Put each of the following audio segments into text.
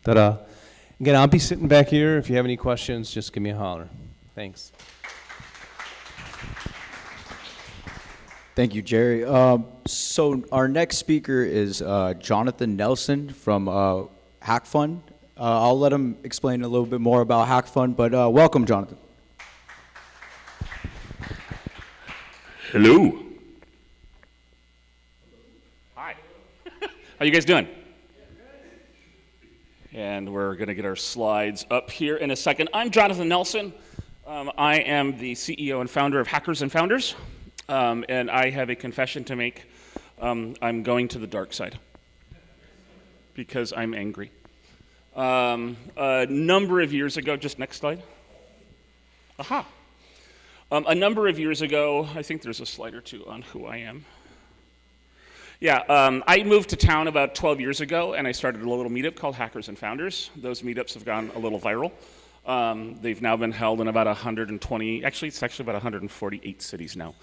Ta-da. Again, I'll be sitting back here. If you have any questions, just give me a holler. Thanks. Thank you, Jerry. So our next speaker is Jonathan Nelson from Hack Fund. I'll let him explain a little bit more about Hack Fund, but welcome, Jonathan. Hello. Hi. How you guys doing? And we're going to get our slides up here in a second. I'm Jonathan Nelson. I am the CEO and founder of Hackers and Founders. And I have a confession to make. I'm going to the dark side because I'm angry. A number of years ago, just next slide. Aha. A number of years ago, I think there's a slide or two on who I am. Yeah, I moved to town about 12 years ago, and I started a little meetup called Hackers and Founders. Those meetups have gone a little viral. They've now been held in about 120, actually it's about 148 cities now.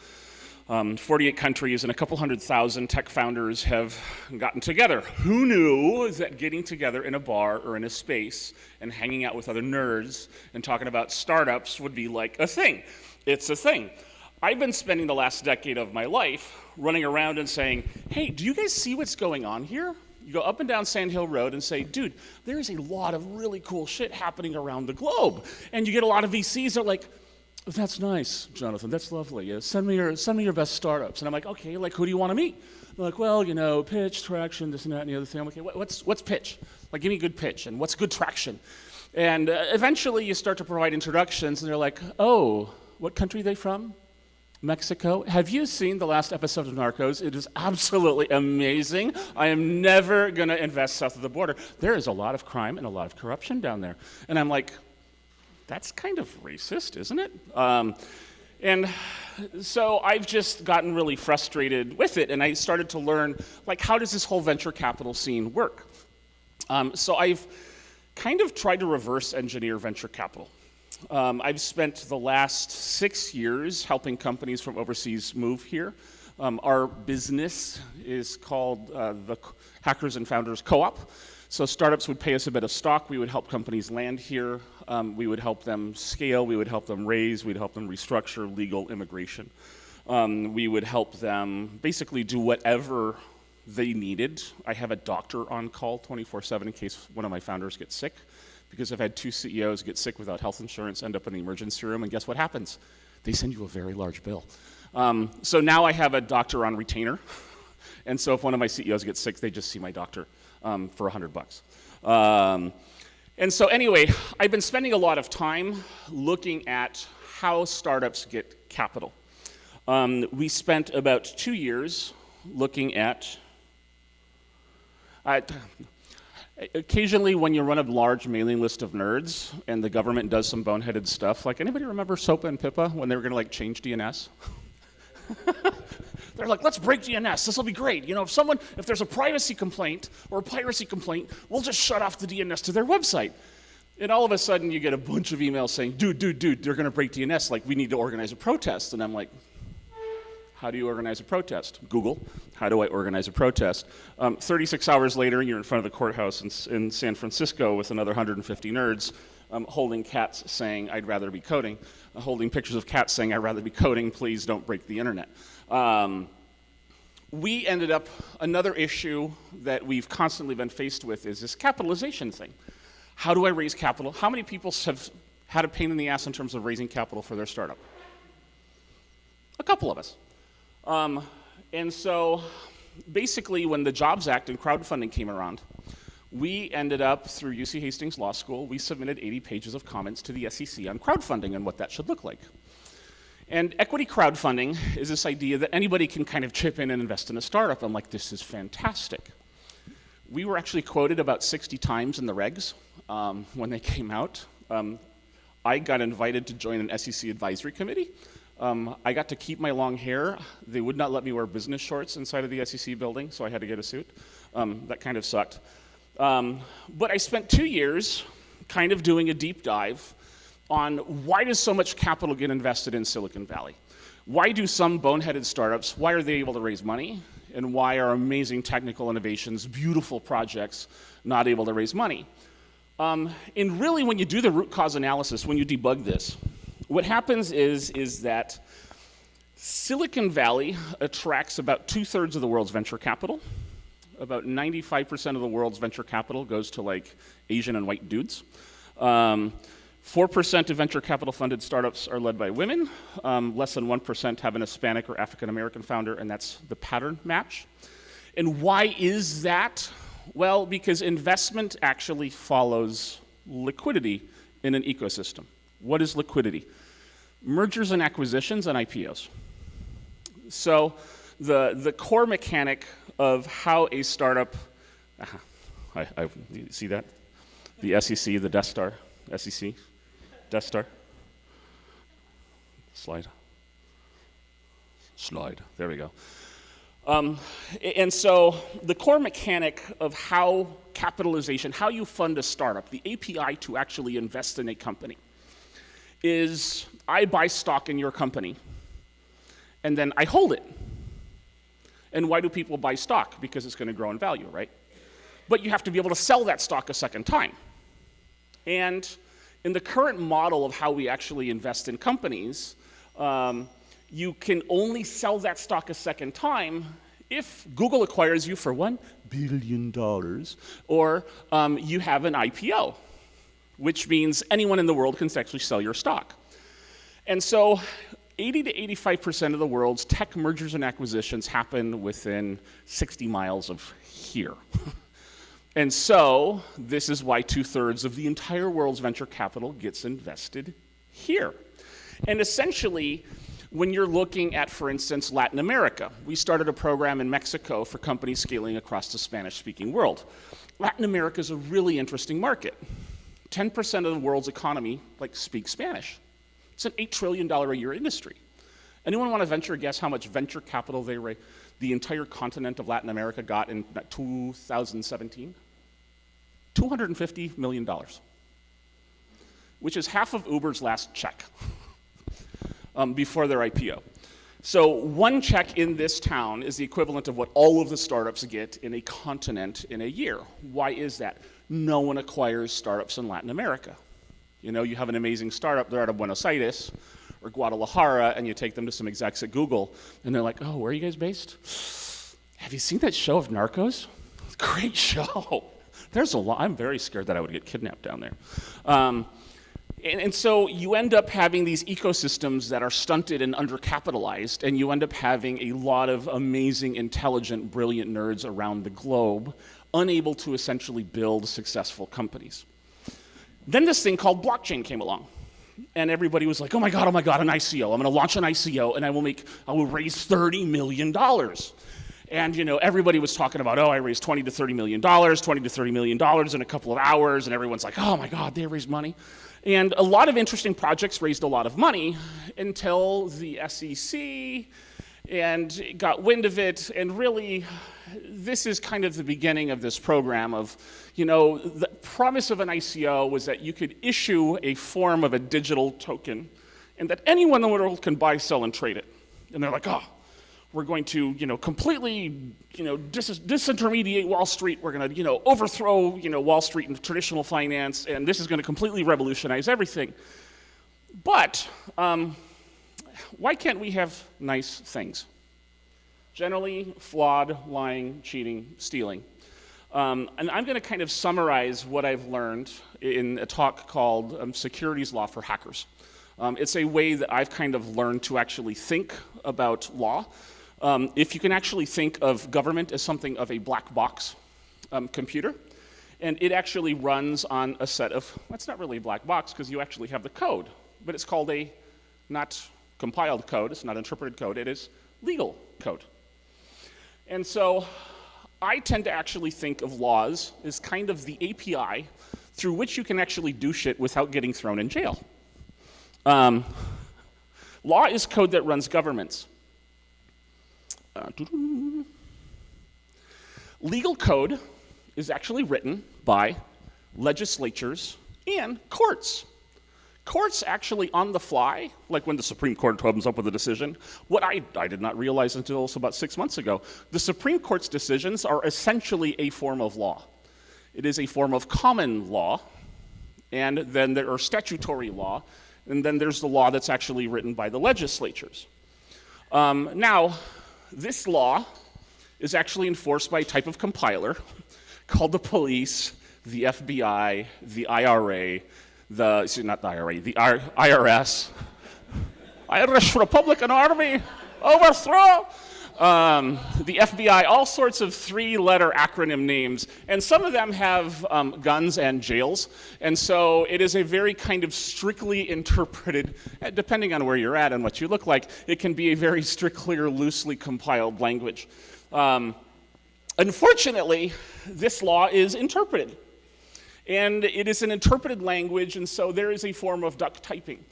48 countries and a couple 100,000 tech founders have gotten together. Who knew that getting together in a bar or in a space and hanging out with other nerds and talking about startups would be like a thing? It's a thing. I've been spending the last decade of my life running around and saying, hey, do you guys see what's going on here? You go up and down Sand Hill Road and say, dude, there is a lot of really cool shit happening around the globe. And you get a lot of VCs that are like, that's nice, Jonathan, that's lovely. Yeah, send me your best startups. And I'm like, okay, like who do you want to meet? They're like, well, you know, pitch, traction, this and that and the other thing. I'm like, okay, what's pitch? Like, give me a good pitch, and what's good traction? And eventually you start to provide introductions, and they're like, oh, what country are they from? Mexico. Have you seen the last episode of Narcos? It is absolutely amazing. I am never going to invest south of the border. There is a lot of crime and a lot of corruption down there. And I'm like, that's kind of racist, isn't it? And so I've just gotten really frustrated with it, and I started to learn, like, how does this whole venture capital scene work? So I've kind of tried to reverse engineer venture capital. I've spent the last 6 years helping companies from overseas move here. Our business is called the Hackers and Founders Co-op. So startups would pay us a bit of stock. We would help companies land here. We would help them scale. We would help them raise. We'd help them restructure legal immigration. We would help them basically do whatever they needed. I have a doctor on call 24/7 in case one of my founders gets sick, because I've had 2 CEOs get sick without health insurance, end up in the emergency room, and guess what happens? They send you a very large bill. So now I have a doctor on retainer, and so if one of my CEOs gets sick, they just see my doctor for $100. And so anyway, I've been spending a lot of time looking at how startups get capital. We spent about 2 years looking at occasionally when you run a large mailing list of nerds and the government does some boneheaded stuff, like anybody remember SOPA and PIPA when they were gonna like change DNS? They're like, let's break DNS, this will be great. You know, if there's a privacy complaint or a piracy complaint, we'll just shut off the DNS to their website. And all of a sudden you get a bunch of emails saying, dude, they're gonna break DNS, like we need to organize a protest. And I'm like, how do you organize a protest? Google, how do I organize a protest? 36 hours later, you're in front of the courthouse in San Francisco with another 150 nerds holding cats saying, I'd rather be coding, holding pictures of cats saying, I'd rather be coding, please don't break the internet. We ended up, another issue that we've constantly been faced with is this capitalization thing. How do I raise capital? How many people have had a pain in the ass in terms of raising capital for their startup? A couple of us. And so basically when the Jobs Act and crowdfunding came around, we ended up through UC Hastings Law School, we submitted 80 pages of comments to the SEC on crowdfunding and what that should look like. And equity crowdfunding is this idea that anybody can kind of chip in and invest in a startup. I'm like, this is fantastic. We were actually quoted about 60 times in the regs when they came out. I got invited to join an SEC advisory committee. I got to keep my long hair. They would not let me wear business shorts inside of the SEC building, so I had to get a suit. That kind of sucked. But I spent 2 years kind of doing a deep dive on why does so much capital get invested in Silicon Valley? Why do some boneheaded startups, why are they able to raise money? And why are amazing technical innovations, beautiful projects, not able to raise money? And really, when you do the root cause analysis, when you debug this, what happens is that Silicon Valley attracts about 2/3 of the world's venture capital. About 95% of the world's venture capital goes to like Asian and white dudes. 4% of venture capital funded startups are led by women. Less than 1% have an Hispanic or African American founder, and that's the pattern match. And why is that? Well, because investment actually follows liquidity in an ecosystem. What is liquidity? Mergers and acquisitions and IPOs. So the core mechanic of how a startup, you see that? The SEC, the Death Star, SEC, Death Star. Slide, there we go. And so the core mechanic of how capitalization, how you fund a startup, the API to actually invest in a company, is I buy stock in your company, and then I hold it. And why do people buy stock? Because it's going to grow in value, right? But you have to be able to sell that stock a second time. And in the current model of how we actually invest in companies, you can only sell that stock a second time if Google acquires you for $1 billion, or you have an IPO, which means anyone in the world can actually sell your stock. And so 80 to 85% of the world's tech mergers and acquisitions happen within 60 miles of here. And so this is why 2/3 of the entire world's venture capital gets invested here. And essentially, when you're looking at, for instance, Latin America, we started a program in Mexico for companies scaling across the Spanish-speaking world. Latin America is a really interesting market. 10% of the world's economy speaks Spanish. It's an $8 trillion a year industry. Anyone want to venture a guess how much venture capital the entire continent of Latin America got in 2017? $250 million, which is half of Uber's last check before their IPO. So one check in this town is the equivalent of what all of the startups get in a continent in a year. Why is that? No one acquires startups in Latin America. You know, you have an amazing startup, they're out of Buenos Aires or Guadalajara, and you take them to some execs at Google, and they're like, oh, where are you guys based? Have you seen that show of Narcos? Great show. There's a lot. I'm very scared that I would get kidnapped down there. And so you end up having these ecosystems that are stunted and undercapitalized, and you end up having a lot of amazing, intelligent, brilliant nerds around the globe, unable to essentially build successful companies. Then this thing called blockchain came along, and everybody was like, oh my God, an ICO. I'm going to launch an ICO, and I will raise $30 million. And everybody was talking about, oh, I raised $20 to $30 million in a couple of hours, and everyone's like, oh my God, they raised money. And a lot of interesting projects raised a lot of money until the SEC got wind of it, and really, this is kind of the beginning of this program of, the promise of an ICO was that you could issue a form of a digital token, and that anyone in the world can buy, sell, and trade it. And they're like, oh, we're going to, completely, disintermediate Wall Street. We're going to, overthrow, Wall Street and traditional finance, and this is going to completely revolutionize everything. But why can't we have nice things? Generally flawed, lying, cheating, stealing. And I'm going to kind of summarize what I've learned in a talk called Securities Law for Hackers. It's a way that I've kind of learned to actually think about law. If you can actually think of government as something of a black box computer, and it actually runs on a set of, that's not really a black box because you actually have the code, but it's called a not compiled code, it's not interpreted code, it is legal code. And so I tend to actually think of laws as kind of the API through which you can actually do shit without getting thrown in jail. Law is code that runs governments. Legal code is actually written by legislatures and courts. Courts actually on the fly, like when the Supreme Court comes up with a decision, what I did not realize until about 6 months ago, the Supreme Court's decisions are essentially a form of law. It is a form of common law and then there are statutory law, and then there's the law that's actually written by the legislatures. Now, this law is actually enforced by a type of compiler called the police, the FBI, the IRA, the IRS, Irish Republican Army, overthrow! The FBI, all sorts of three-letter acronym names, and some of them have guns and jails, and so it is a very kind of strictly interpreted, depending on where you're at and what you look like, it can be a very strictly or loosely compiled language. Unfortunately, this law is interpreted, and it is an interpreted language, and so there is a form of duck typing.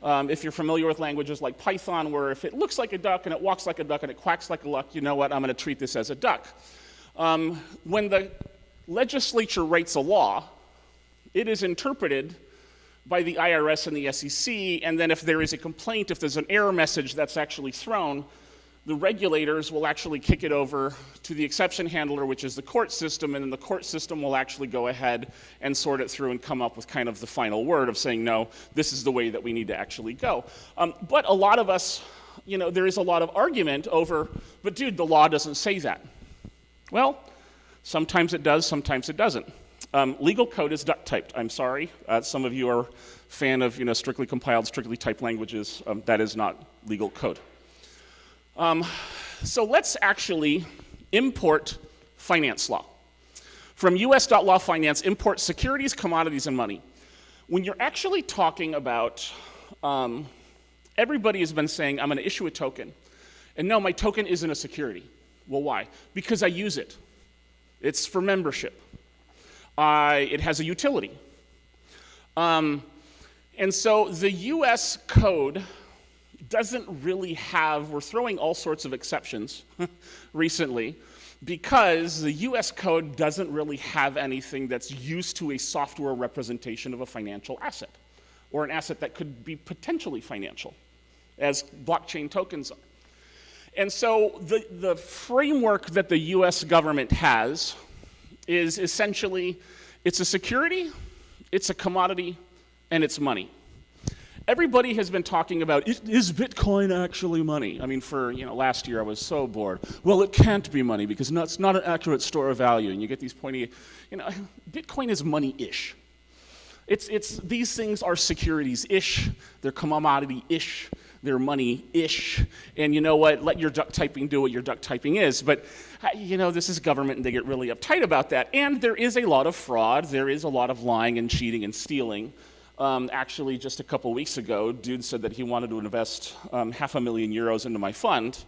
If you're familiar with languages like Python, where if it looks like a duck and it walks like a duck and it quacks like a duck, you know what, I'm going to treat this as a duck. When the legislature writes a law, it is interpreted by the IRS and the SEC, and then if there is a complaint, if there's an error message that's actually thrown, the regulators will actually kick it over to the exception handler, which is the court system, and then the court system will actually go ahead and sort it through and come up with kind of the final word of saying, no, this is the way that we need to actually go. But a lot of us, there is a lot of argument over, but dude, the law doesn't say that. Well, sometimes it does, sometimes it doesn't. Legal code is duck typed, I'm sorry. Some of you are a fan of strictly compiled, strictly typed languages. That is not legal code. So let's actually import finance law. From US.law finance, import securities, commodities, and money. When you're actually talking about, everybody has been saying, I'm going to issue a token. And no, my token isn't a security. Well, why? Because I use it. It's for membership. It has a utility. And so the US code doesn't really have, we're throwing all sorts of exceptions recently, because the US code doesn't really have anything that's used to a software representation of a financial asset, or an asset that could be potentially financial, as blockchain tokens are. And so the framework that the US government has is essentially, it's a security, it's a commodity, and it's money. Everybody has been talking about, is Bitcoin actually money? I mean, for last year I was so bored. Well, it can't be money because it's not an accurate store of value. And you get these pointy, Bitcoin is money-ish. These things are securities-ish, they're commodity-ish, they're money-ish. And you know what? Let your duck typing do what your duck typing is. But this is government and they get really uptight about that. And there is a lot of fraud, there is a lot of lying and cheating and stealing. Actually, just a couple weeks ago, dude said that he wanted to invest €500,000 into my fund,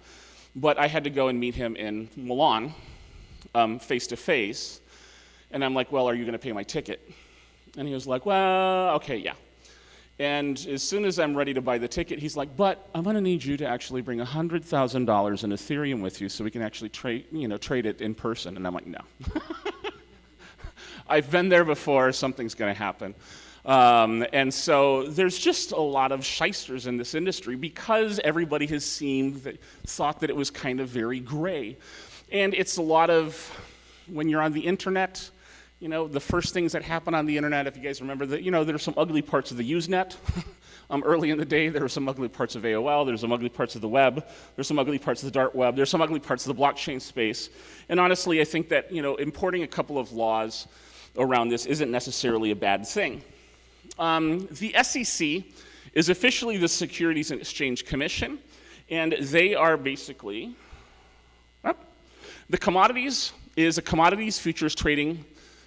but I had to go and meet him in Milan, face to face, and I'm like, well, are you going to pay my ticket? And he was like, well, okay, yeah. And as soon as I'm ready to buy the ticket, he's like, but I'm going to need you to actually bring $100,000 in Ethereum with you so we can actually trade it in person. And I'm like, no. I've been there before, something's going to happen. And so there's just a lot of shysters in this industry because everybody has thought that it was kind of very gray. And it's a lot of, when you're on the internet, the first things that happen on the internet, if you guys remember, there's some ugly parts of the Usenet. Early in the day, there were some ugly parts of AOL, there's some ugly parts of the web, there's some ugly parts of the dark web, there's some ugly parts of the blockchain space. And honestly, I think that, importing a couple of laws around this isn't necessarily a bad thing. The SEC is officially the Securities and Exchange Commission, and they are basically, the commodities is a commodities futures trading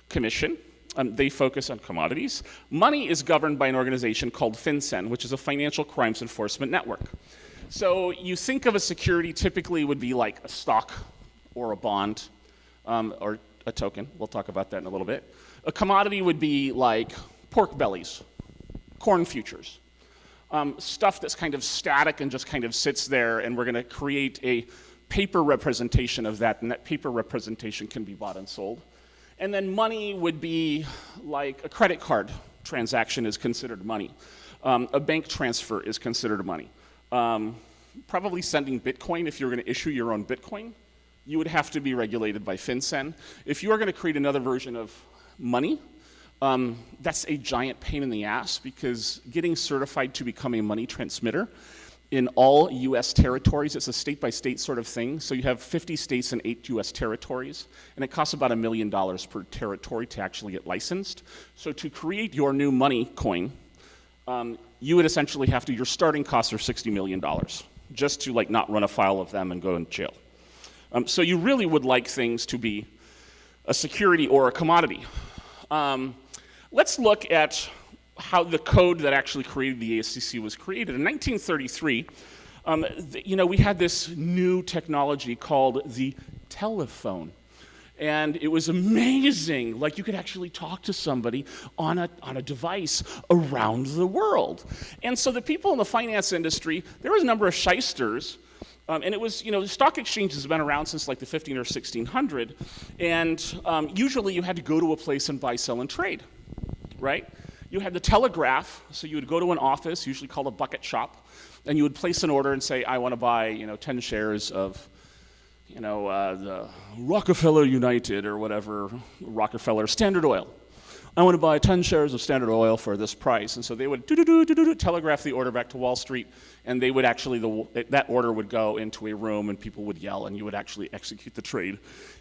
commission. They focus on commodities. Money is governed by an organization called FinCEN, which is a financial crimes enforcement network. So you think of a security typically would be like a stock or a bond or a token. We'll talk about that in a little bit. A commodity would be like pork bellies, corn futures, stuff that's kind of static and just kind of sits there, and we're going to create a paper representation of that, and that paper representation can be bought and sold. And then money would be like a credit card transaction is considered money. A bank transfer is considered money. Probably sending Bitcoin, if you're going to issue your own Bitcoin, you would have to be regulated by FinCEN. If you are going to create another version of money, That's a giant pain in the ass because getting certified to become a money transmitter in all US territories, it's a state-by-state sort of thing. So you have 50 states and 8 US territories, and it costs about $1 million per territory to actually get licensed. So to create your new money coin, you would essentially have to, your starting costs are $60 million just to like not run afoul of them and go in jail. So you really would like things to be a security or a commodity. Let's look at how the code that actually created the ASCC was created. In 1933, we had this new technology called the telephone. And it was amazing. Like, you could actually talk to somebody on a device around the world. And so the people in the finance industry, there was a number of shysters. And it was, the stock exchanges have been around since like the 15 or 1600. And usually you had to go to a place and buy, sell, and trade, right? You had the telegraph, so you would go to an office, usually called a bucket shop, and you would place an order and say, I want to buy, 10 shares of, the Rockefeller United or whatever, Rockefeller Standard Oil. I want to buy 10 shares of Standard Oil for this price. And so they would telegraph the order back to Wall Street, and they would actually, that order would go into a room and people would yell, and you would actually execute the trade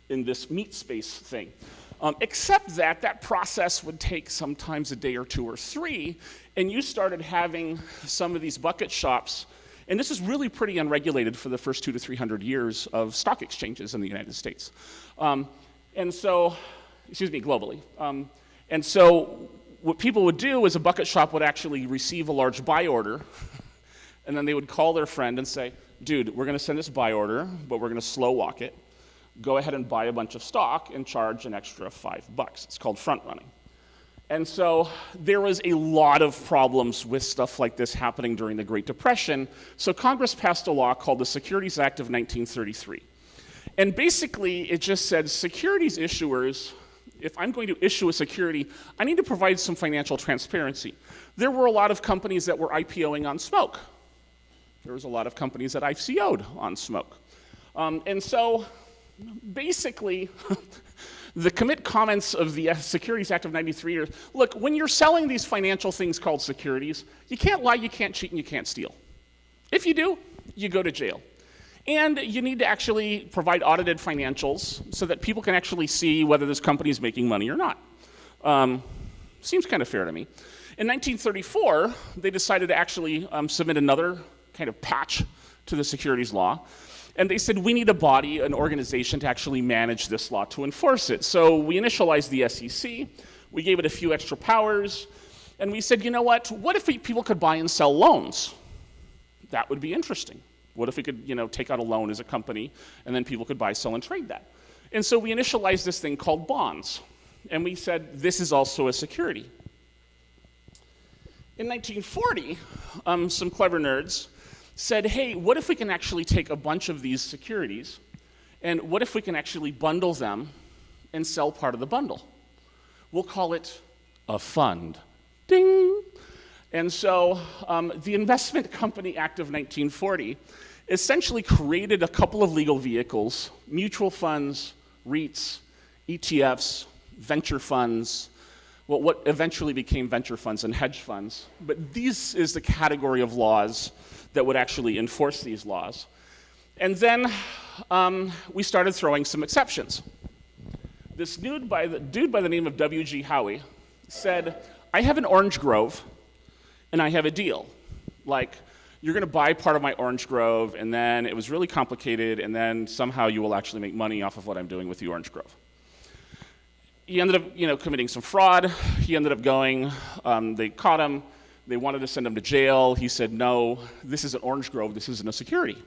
in this meat space thing. Except that process would take sometimes a day or 2 or 3, and you started having some of these bucket shops, and this is really pretty unregulated for the first 200 to 300 years of stock exchanges in the United States. Globally. And so what people would do is a bucket shop would actually receive a large buy order, and then they would call their friend and say, dude, we're going to send this buy order, but we're going to slow walk it. Go ahead and buy a bunch of stock and charge an extra $5. It's called front running. And so there was a lot of problems with stuff like this happening during the Great Depression. So Congress passed a law called the Securities Act of 1933. And basically it just said securities issuers, if I'm going to issue a security, I need to provide some financial transparency. There were a lot of companies that were IPOing on smoke. There was a lot of companies that ICO'd on smoke. And so basically, the commit comments of the Securities Act of 93 are, look, when you're selling these financial things called securities, you can't lie, you can't cheat, and you can't steal. If you do, you go to jail. And you need to actually provide audited financials so that people can actually see whether this company is making money or not. Seems kind of fair to me. In 1934, they decided to actually submit another kind of patch to the securities law. And they said, we need a body, an organization to actually manage this law, to enforce it. So we initialized the SEC, we gave it a few extra powers, and we said, what if people could buy and sell loans? That would be interesting. What if we could, take out a loan as a company, and then people could buy, sell, and trade that? And so we initialized this thing called bonds, and we said, this is also a security. In 1940, some clever nerds said, hey, what if we can actually take a bunch of these securities, and what if we can actually bundle them and sell part of the bundle? We'll call it a fund. Ding! And so the Investment Company Act of 1940 essentially created a couple of legal vehicles, mutual funds, REITs, ETFs, venture funds, what eventually became venture funds and hedge funds. But this is the category of laws that would actually enforce these laws. And then we started throwing some exceptions. This dude by the name of W.G. Howie said, I have an orange grove, and I have a deal. Like, you're going to buy part of my orange grove, and then it was really complicated, and then somehow you will actually make money off of what I'm doing with the orange grove. He ended up, committing some fraud. He ended up going. They caught him. They wanted to send him to jail. He said, no, this is an orange grove. This isn't a security.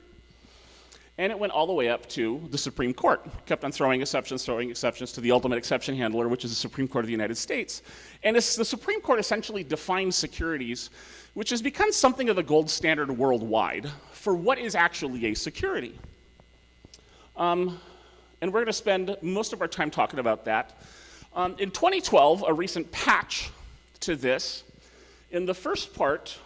And it went all the way up to the Supreme Court. Kept on throwing exceptions to the ultimate exception handler, which is the Supreme Court of the United States. And the Supreme Court essentially defined securities, which has become something of the gold standard worldwide for what is actually a security. And we're going to spend most of our time talking about that. In 2012, a recent patch to this, in the first part,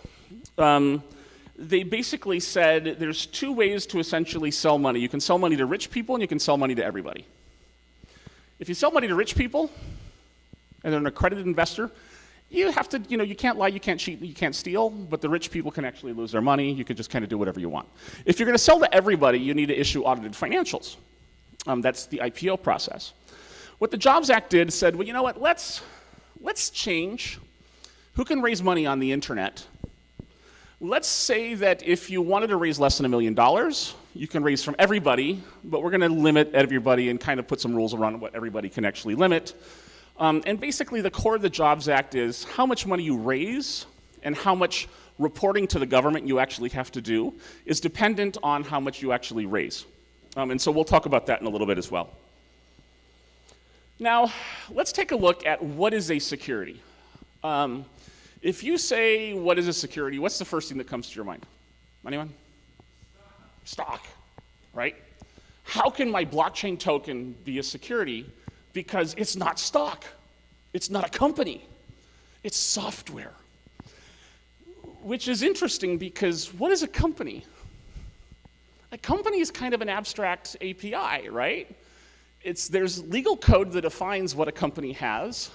they basically said there's 2 ways to essentially sell money. You can sell money to rich people, and you can sell money to everybody. If you sell money to rich people, and they're an accredited investor, you have to, you can't lie, you can't cheat, you can't steal, but the rich people can actually lose their money. You can just kind of do whatever you want. If you're going to sell to everybody, you need to issue audited financials. That's the IPO process. What the Jobs Act did said, well, you know what, let's change who can raise money on the internet. Let's say that if you wanted to raise less than $1 million, you can raise from everybody, but we're going to limit everybody and kind of put some rules around what everybody can actually limit. And basically the core of the Jobs Act is how much money you raise and how much reporting to the government you actually have to do is dependent on how much you actually raise. And so we'll talk about that in a little bit as well. Now, let's take a look at what is a security. If you say, what is a security, what's the first thing that comes to your mind? Anyone? Stock, right? How can my blockchain token be a security? Because it's not stock. It's not a company. It's software. Which is interesting because what is a company? A company is kind of an abstract API, right? There's legal code that defines what a company has,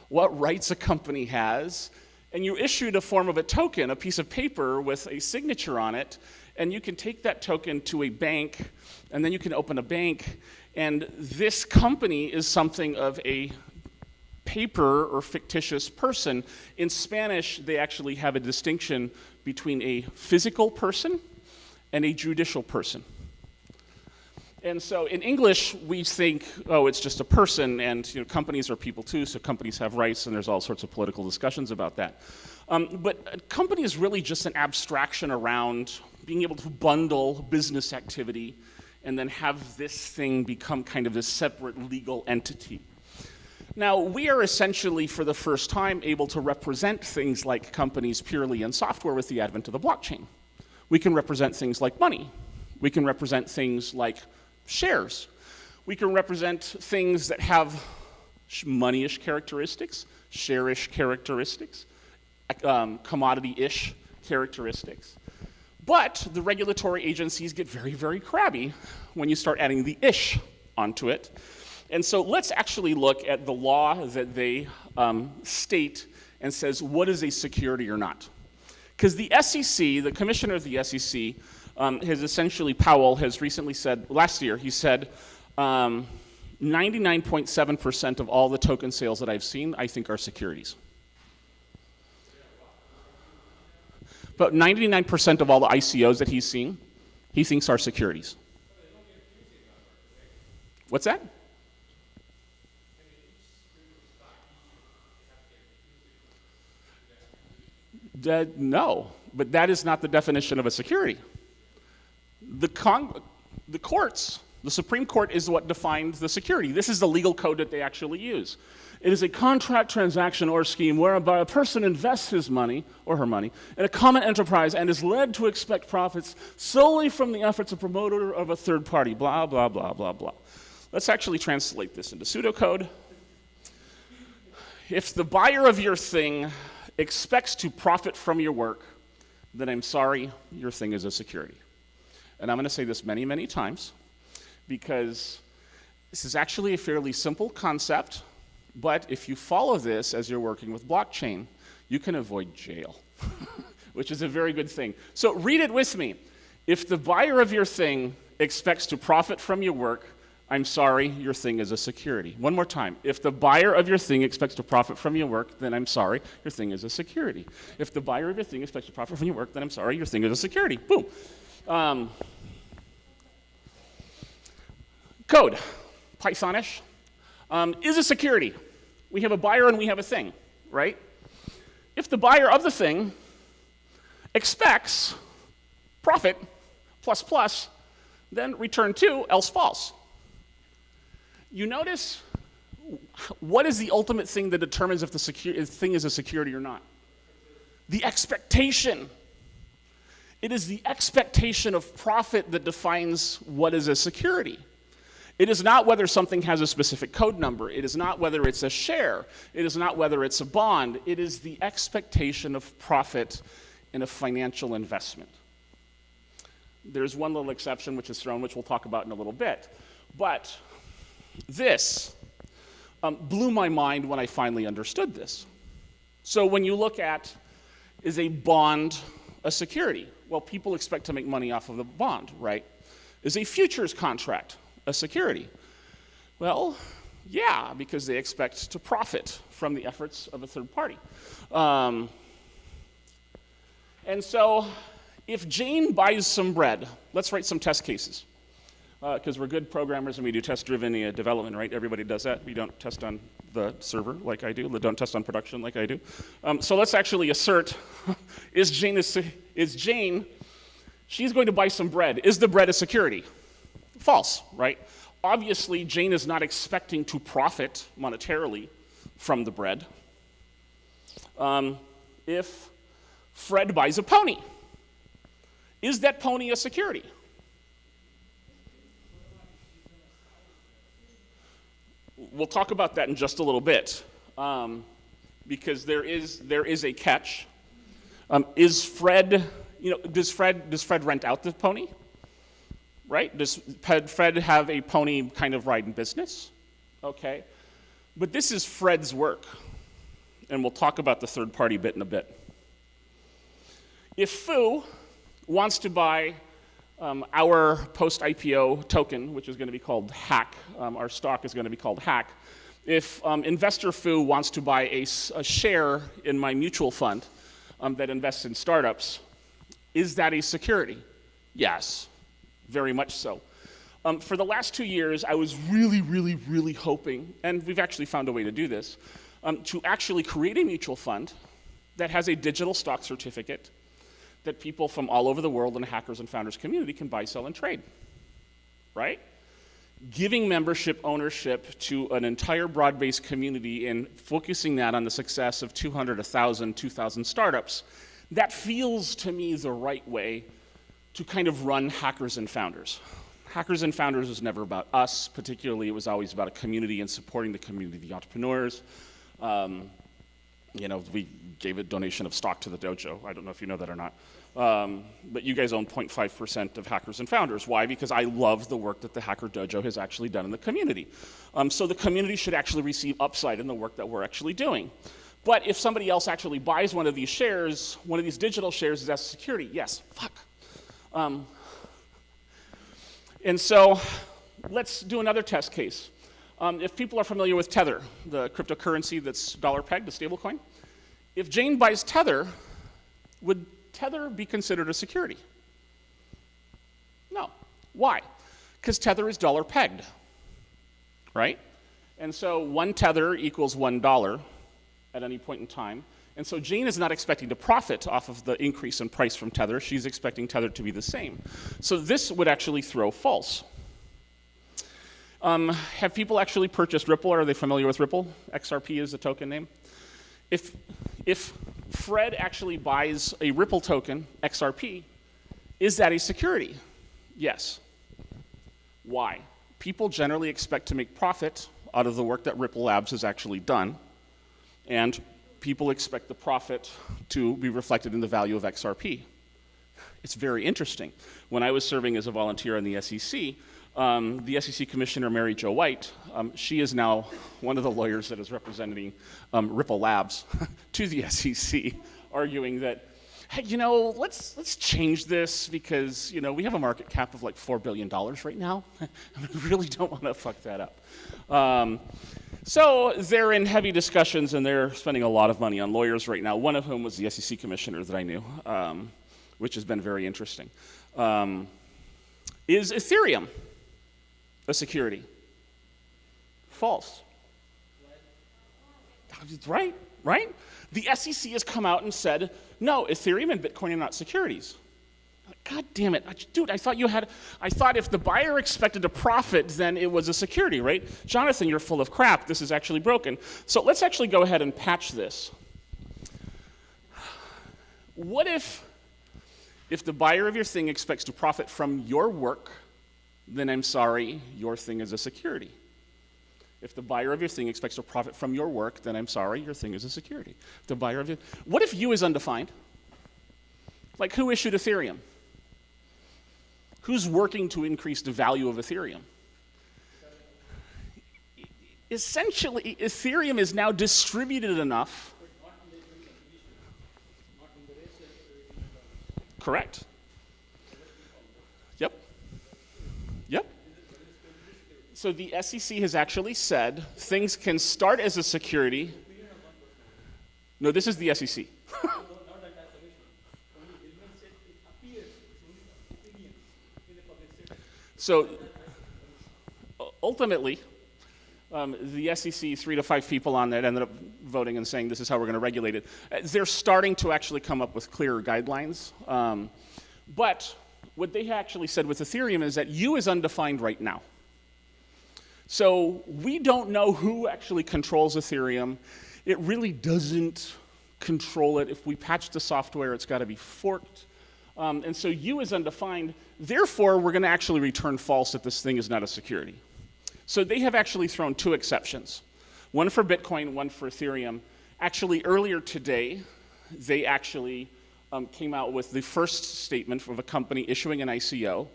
what rights a company has, and you issued a form of a token, a piece of paper with a signature on it, and you can take that token to a bank, and then you can open a bank, and this company is something of a paper or fictitious person. In Spanish, they actually have a distinction between a physical person and a judicial person. And so in English, we think, oh, it's just a person, and companies are people too, so companies have rights, and there's all sorts of political discussions about that. But a company is really just an abstraction around being able to bundle business activity and then have this thing become kind of this separate legal entity. Now, we are essentially, for the first time, able to represent things like companies purely in software with the advent of the blockchain. We can represent things like money. We can represent things like shares. We can represent things that have money-ish characteristics, share-ish characteristics, commodity-ish characteristics. But the regulatory agencies get very, very crabby when you start adding the ish onto it. And so let's actually look at the law that they state and says what is a security or not. Because the SEC, the commissioner of the SEC, has essentially, Powell has recently said, last year, he said 99.7% of all the token sales that I've seen, I think are securities. But 99% of all the ICOs that he's seen, he thinks are securities. What's that? No, but that is not the definition of a security. The courts, the Supreme Court is what defines the security. This is the legal code that they actually use. It is a contract, transaction, or scheme whereby a person invests his money, or her money, in a common enterprise and is led to expect profits solely from the efforts of promoter of a third party, blah, blah, blah, blah, blah. Let's actually translate this into pseudocode. If the buyer of your thing expects to profit from your work, then I'm sorry, your thing is a security. And I'm going to say this many, many times, because this is actually a fairly simple concept, but if you follow this as you're working with blockchain, you can avoid jail, which is a very good thing. So read it with me. If the buyer of your thing expects to profit from your work, I'm sorry, your thing is a security. One more time. If the buyer of your thing expects to profit from your work, then I'm sorry, your thing is a security. If the buyer of your thing expects to profit from your work, then I'm sorry, your thing is a security. Boom. Code, Pythonish, is a security. We have a buyer and we have a thing, right? If the buyer of the thing expects profit plus plus, then return to, else false. You notice what is the ultimate thing that determines if the thing is a security or not? The expectation. It is the expectation of profit that defines what is a security. It is not whether something has a specific code number. It is not whether it's a share. It is not whether it's a bond. It is the expectation of profit in a financial investment. There's one little exception which is thrown, which we'll talk about in a little bit. But this, blew my mind when I finally understood this. So when you look at, is a bond a security? Well, people expect to make money off of the bond, right? Is a futures contract a security? Well, yeah, because they expect to profit from the efforts of a third party. And so if Jane buys some bread, let's write some test cases. Because we're good programmers and we do test-driven development, right? Everybody does that. We don't test on the server like I do. We don't test on production like I do. So let's actually assert, is Jane, she's going to buy some bread. Is the bread a security? False, right? Obviously, Jane is not expecting to profit monetarily from the bread. If Fred buys a pony, is that pony a security? We'll talk about that in just a little bit, because there is a catch. Is Fred, does Fred rent out the pony? Right? Does Fred have a pony kind of riding business? Okay. But this is Fred's work, and we'll talk about the third party bit in a bit. If Fu wants to buy our post-IPO token, which is going to be called HACK, our stock is going to be called HACK. If investor Fu wants to buy a share in my mutual fund that invests in startups, is that a security? Yes, very much so. For the last 2 years, I was really hoping, and we've actually found a way to do this, to actually create a mutual fund that has a digital stock certificate that people from all over the world in the hackers and founders community can buy, sell, and trade, right? Giving membership ownership to an entire broad-based community and focusing that on the success of 200, 1,000, 2,000 startups, that feels to me the right way to kind of run hackers and founders. Hackers and founders was never about us, particularly. It was always about a community and supporting the community, the entrepreneurs. We gave a donation of stock to the dojo. I don't know if you know that or not. But you guys own 0.5% of Hackers and Founders. Why? Because I love the work that the Hacker Dojo has actually done in the community. So the community should actually receive upside in the work that we're actually doing. But if somebody else actually buys one of these shares, one of these digital shares, is that security? Yes. Fuck. And so let's do another test case. If people are familiar with Tether, the cryptocurrency that's dollar pegged, the stablecoin, if Jane buys Tether, would Tether be considered a security? No. Why? Because Tether is dollar pegged, right? And so 1 Tether equals $1 at any point in time. And so Jane is not expecting to profit off of the increase in price from Tether. She's expecting Tether to be the same. So this would actually throw false. Have people actually purchased Ripple? Are they familiar with Ripple? XRP is the token name. If Fred actually buys a Ripple token, XRP, is that a security? Yes. Why? People generally expect to make profit out of the work that Ripple Labs has actually done, and people expect the profit to be reflected in the value of XRP. It's very interesting. When I was serving as a volunteer in the SEC Commissioner Mary Jo White, she is now one of the lawyers that is representing Ripple Labs to the SEC, arguing that, hey, let's change this because, we have a market cap of like $4 billion right now. We really don't want to fuck that up. So they're in heavy discussions and they're spending a lot of money on lawyers right now, one of whom was the SEC commissioner that I knew, which has been very interesting. Is Ethereum a security? False. Right? The SEC has come out and said, no, Ethereum and Bitcoin are not securities. God damn it. Dude, I thought if the buyer expected a profit, then it was a security, right? Jonathan, you're full of crap. This is actually broken. So let's actually go ahead and patch this. What if the buyer of your thing expects to profit from your work, then I'm sorry, your thing is a security. If the buyer of your thing expects to profit from your work, then I'm sorry, your thing is a security. What if you is undefined? Like, who issued Ethereum? Who's working to increase the value of Ethereum? Essentially, Ethereum is now distributed enough. Correct. Yep. Yep. So the SEC has actually said things can start as a security. No, this is the SEC. So ultimately, the SEC, 3 to 5 people on that ended up voting and saying this is how we're going to regulate it. They're starting to actually come up with clearer guidelines. But what they actually said with Ethereum is that U is undefined right now. So we don't know who actually controls Ethereum. It really doesn't control it. If we patch the software, it's got to be forked. And so U is undefined. Therefore, we're going to actually return false that this thing is not a security. So they have actually thrown 2 exceptions, one for Bitcoin, one for Ethereum. Actually, earlier today, they actually came out with the first statement of a company issuing an ICO,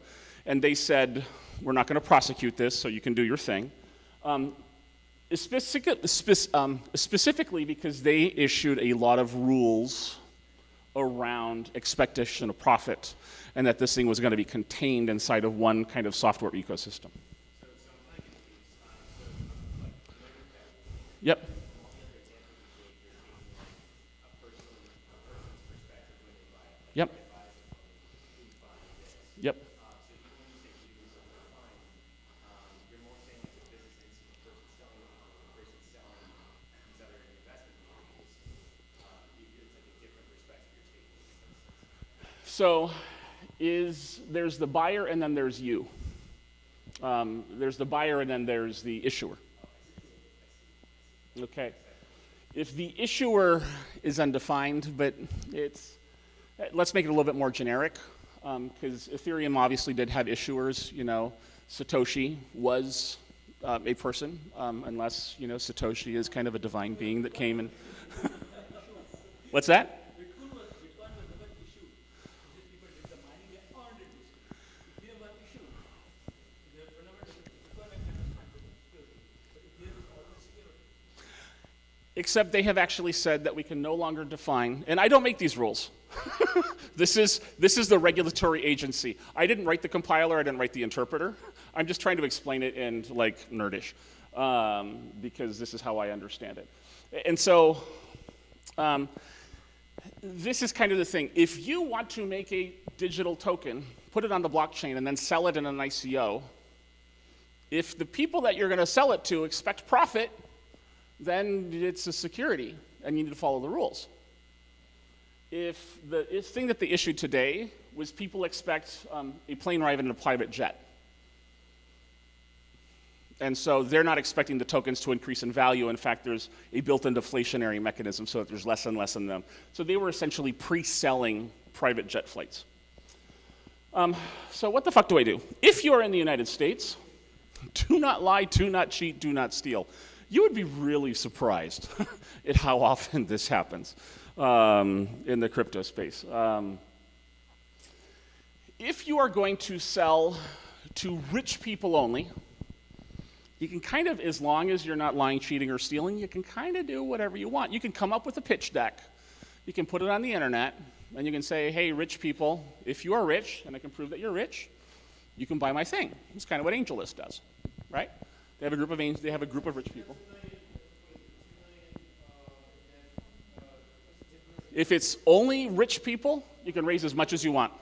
and they said, we're not going to prosecute this, so you can do your thing. Specifically because they issued a lot of rules around expectation of profit, and that this thing was going to be contained inside of one kind of software ecosystem. Yep. Yep. Yep. So there's the buyer and then there's you. There's the buyer and then there's the issuer. Okay. If the issuer is undefined, but let's make it a little bit more generic, because Ethereum obviously did have issuers. Satoshi was a person, unless Satoshi is kind of a divine being that came and. What's that? Except they have actually said that we can no longer define, and I don't make these rules. This is the regulatory agency. I didn't write the compiler, I didn't write the interpreter. I'm just trying to explain it in nerdish, because this is how I understand it. And so this is kind of the thing. If you want to make a digital token, put it on the blockchain, and then sell it in an ICO, if the people that you're going to sell it to expect profit, then it's a security, and you need to follow the rules. If the thing that they issued today was people expect a plane ride in a private jet, and so they're not expecting the tokens to increase in value. In fact, there's a built-in deflationary mechanism so that there's less and less in them. So they were essentially pre-selling private jet flights. So what the fuck do I do? If you're in the United States, do not lie, do not cheat, do not steal. You would be really surprised at how often this happens in the crypto space. If you are going to sell to rich people only, you can kind of, as long as you're not lying, cheating, or stealing, you can kind of do whatever you want. You can come up with a pitch deck. You can put it on the internet, and you can say, hey, rich people, if you are rich, and I can prove that you're rich, you can buy my thing. It's kind of what AngelList does, right? They have a group of rich people. If it's only rich people, you can raise as much as you want.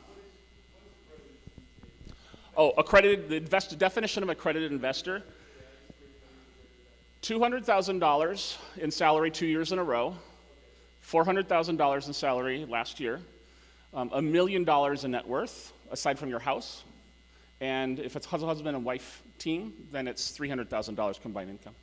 Oh, the definition of accredited investor: $200,000 in salary 2 years in a row, $400,000 in salary last year, $1 million in net worth aside from your house. And if it's husband and wife team, then it's $300,000 combined income.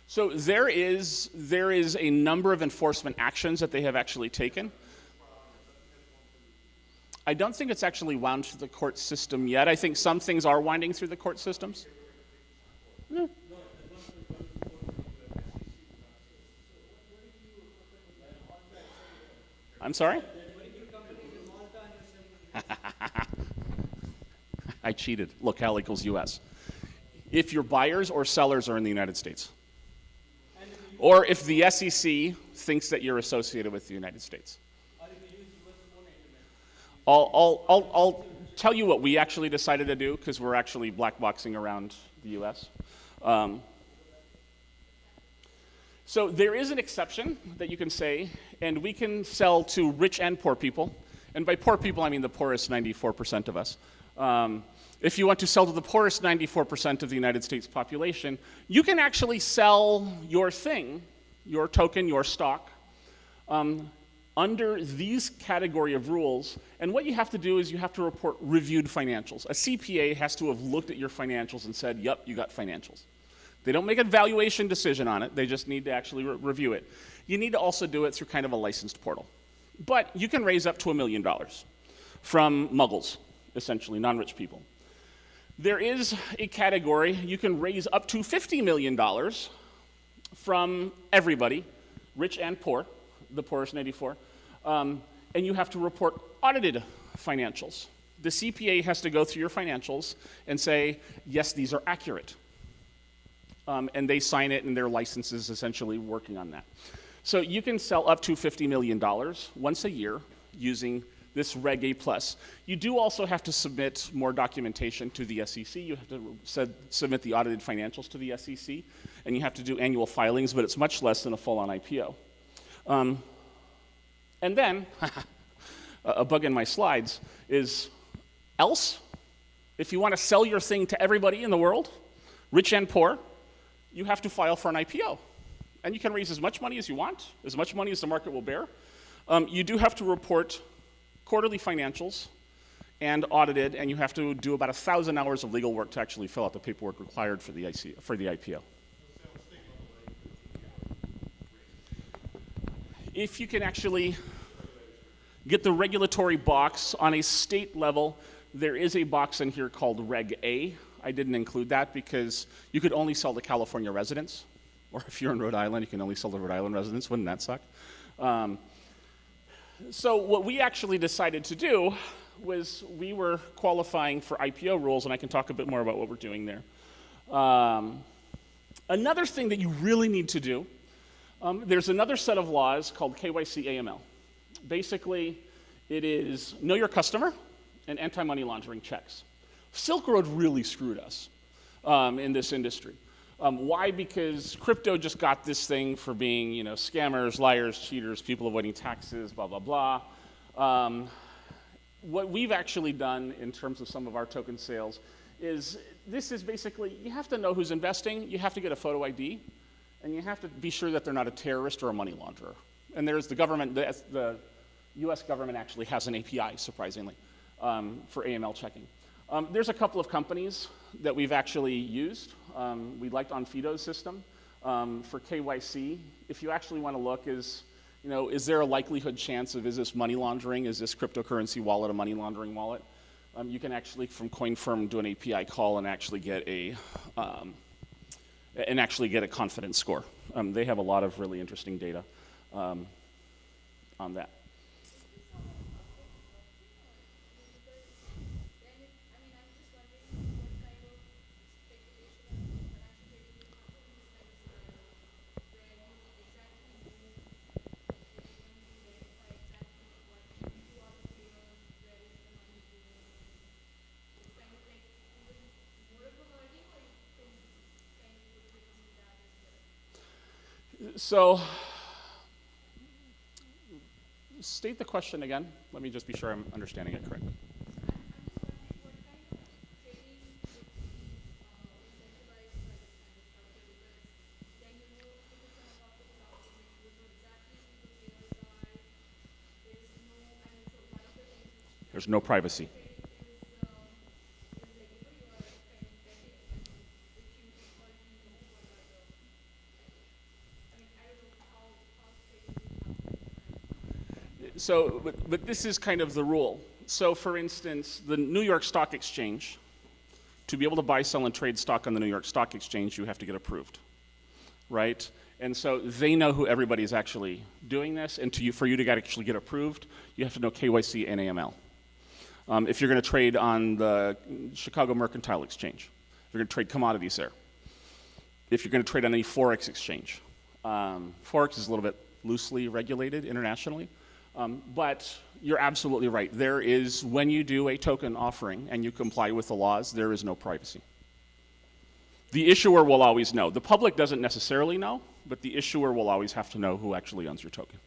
So there is a number of enforcement actions that they have actually taken. I don't think it's actually wound through the court system yet. I think some things are winding through the court systems. Yeah. I'm sorry? I cheated. Locale equals US. If your buyers or sellers are in the United States. Or if the SEC thinks that you're associated with the United States. I'll tell you what we actually decided to do, because we're actually black boxing around the US. So there is an exception that you can say, and we can sell to rich and poor people. And by poor people, I mean the poorest 94% of us. If you want to sell to the poorest 94% of the United States population, you can actually sell your thing, your token, your stock, under these category of rules. And what you have to do is you have to report reviewed financials. A CPA has to have looked at your financials and said, yep, you got financials. They don't make a valuation decision on it. They just need to actually review it. You need to also do it through kind of a licensed portal. But you can raise up to $1 million from muggles, essentially, non-rich people. There is a category, you can raise up to $50 million from everybody, rich and poor, the poorest 94, and you have to report audited financials. The CPA has to go through your financials and say, yes, these are accurate. And they sign it, and their license is essentially working on that. So you can sell up to $50 million once a year using this Reg A+. You do also have to submit more documentation to the SEC. You have to submit the audited financials to the SEC, and you have to do annual filings, but it's much less than a full-on IPO. And then, a bug in my slides is else, if you want to sell your thing to everybody in the world, rich and poor, you have to file for an IPO. And you can raise as much money as you want, as much money as the market will bear. You do have to report quarterly financials and audited, and you have to do about 1,000 hours of legal work to actually fill out the paperwork required for the IPO. If you can actually get the regulatory box on a state level, there is a box in here called Reg A. I didn't include that because you could only sell to California residents. Or if you're in Rhode Island, you can only sell to Rhode Island residents. Wouldn't that suck? So what we actually decided to do was we were qualifying for IPO rules, and I can talk a bit more about what we're doing there. Another thing that you really need to do, there's another set of laws called Kyc Aml. Basically, it is know your customer and anti-money laundering checks. Silk Road really screwed us in this industry. Why? Because crypto just got this thing for being, scammers, liars, cheaters, people avoiding taxes, blah, blah, blah. What we've actually done in terms of some of our token sales is this is basically, you have to know who's investing, you have to get a photo ID, and you have to be sure that they're not a terrorist or a money launderer. And there's the government, the US government actually has an API, surprisingly, for AML checking. There's a couple of companies that we've actually used. We liked Onfido's system. For KYC, if you actually want to look, is there a likelihood chance of, is this money laundering? Is this cryptocurrency wallet a money laundering wallet? You can actually, from CoinFirm, do an API call and actually get a confidence score. They have a lot of really interesting data on that. So, state the question again. Let me just be sure I'm understanding it correctly. There's no privacy. So, but this is kind of the rule. So for instance, the New York Stock Exchange, to be able to buy, sell, and trade stock on the New York Stock Exchange, you have to get approved, right? And so they know who everybody's actually doing this, and for you to actually get approved, you have to know KYC and AML. If you're going to trade on the Chicago Mercantile Exchange, if you're going to trade commodities there, if you're going to trade on any Forex exchange. Forex is a little bit loosely regulated internationally, but you're absolutely right. There is, when you do a token offering and you comply with the laws, there is no privacy. The issuer will always know. The public doesn't necessarily know, but the issuer will always have to know who actually owns your token.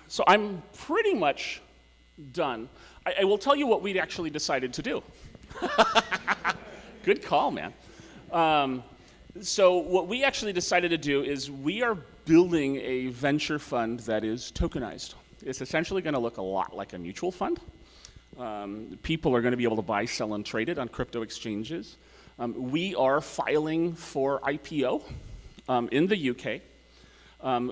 So I'm pretty much done. I will tell you what we actually decided to do. Good call, man. So what we actually decided to do is we are building a venture fund that is tokenized. It's essentially going to look a lot like a mutual fund. People are going to be able to buy, sell, and trade it on crypto exchanges. We are filing for IPO in the UK.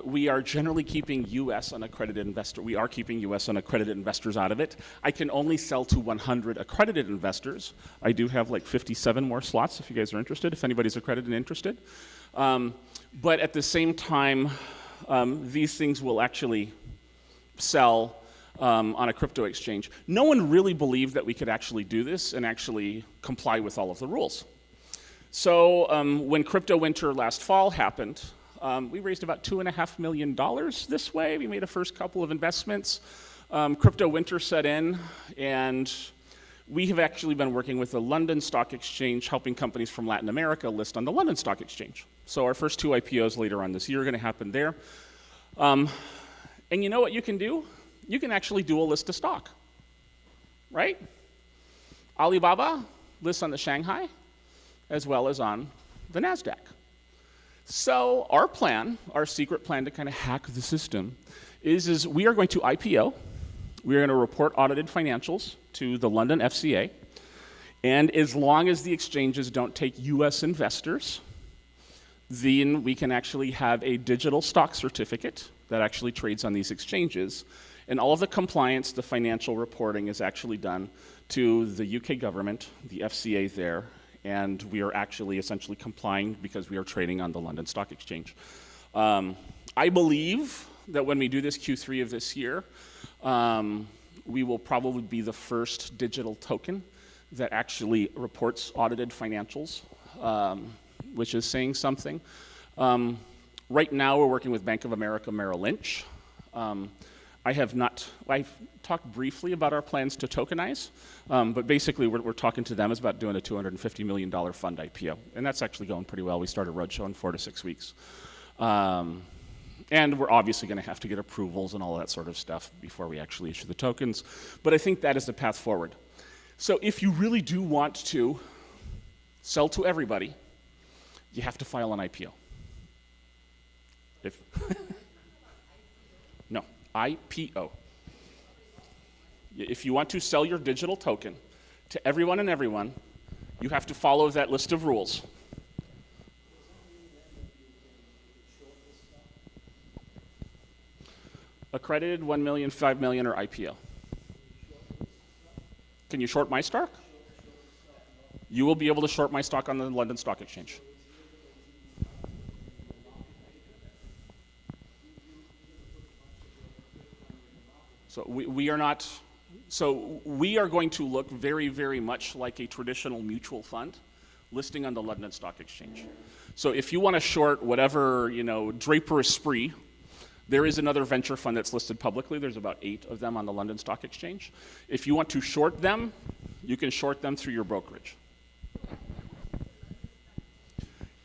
We are generally keeping U.S. unaccredited investor. We are keeping U.S. unaccredited investors out of it. I can only sell to 100 accredited investors. I do have like 57 more slots if you guys are interested, if anybody's accredited and interested. But at the same time, these things will actually sell on a crypto exchange. No one really believed that we could actually do this and actually comply with all of the rules. So when crypto winter last fall happened, we raised about $2.5 million this way. We made a first couple of investments. Crypto winter set in, and we have actually been working with the London Stock Exchange, helping companies from Latin America list on the London Stock Exchange. So our first 2 IPOs later on this year are going to happen there. And you know what you can do? You can actually dual list a stock, right? Alibaba lists on the Shanghai as well as on the NASDAQ. So our plan, our secret plan to kind of hack the system is we are going to IPO. We are going to report audited financials to the London FCA. And as long as the exchanges don't take US investors, then we can actually have a digital stock certificate that actually trades on these exchanges. And all of the compliance, the financial reporting is actually done to the UK government, the FCA there, and we are actually essentially complying because we are trading on the London Stock Exchange. I believe that when we do this Q3 of this year, we will probably be the first digital token that actually reports audited financials, which is saying something. Right now, we're working with Bank of America Merrill Lynch. I've talked briefly about our plans to tokenize, but basically we're talking to them about doing a $250 million fund IPO, and that's actually going pretty well. We start a roadshow in 4 to 6 weeks. And we're obviously going to have to get approvals and all that sort of stuff before we actually issue the tokens, but I think that is the path forward. So if you really do want to sell to everybody, you have to file an IPO. No, IPO. If you want to sell your digital token to everyone and everyone, you have to follow that list of rules. Accredited, 1 million, 5 million, or IPO. Can you short my stock? You will be able to short my stock on the London Stock Exchange. So we are not, so we are going to look very, very much like a traditional mutual fund listing on the London Stock Exchange. So if you want to short whatever, Draper Esprit, there is another venture fund that's listed publicly. There's about 8 of them on the London Stock Exchange. If you want to short them, you can short them through your brokerage.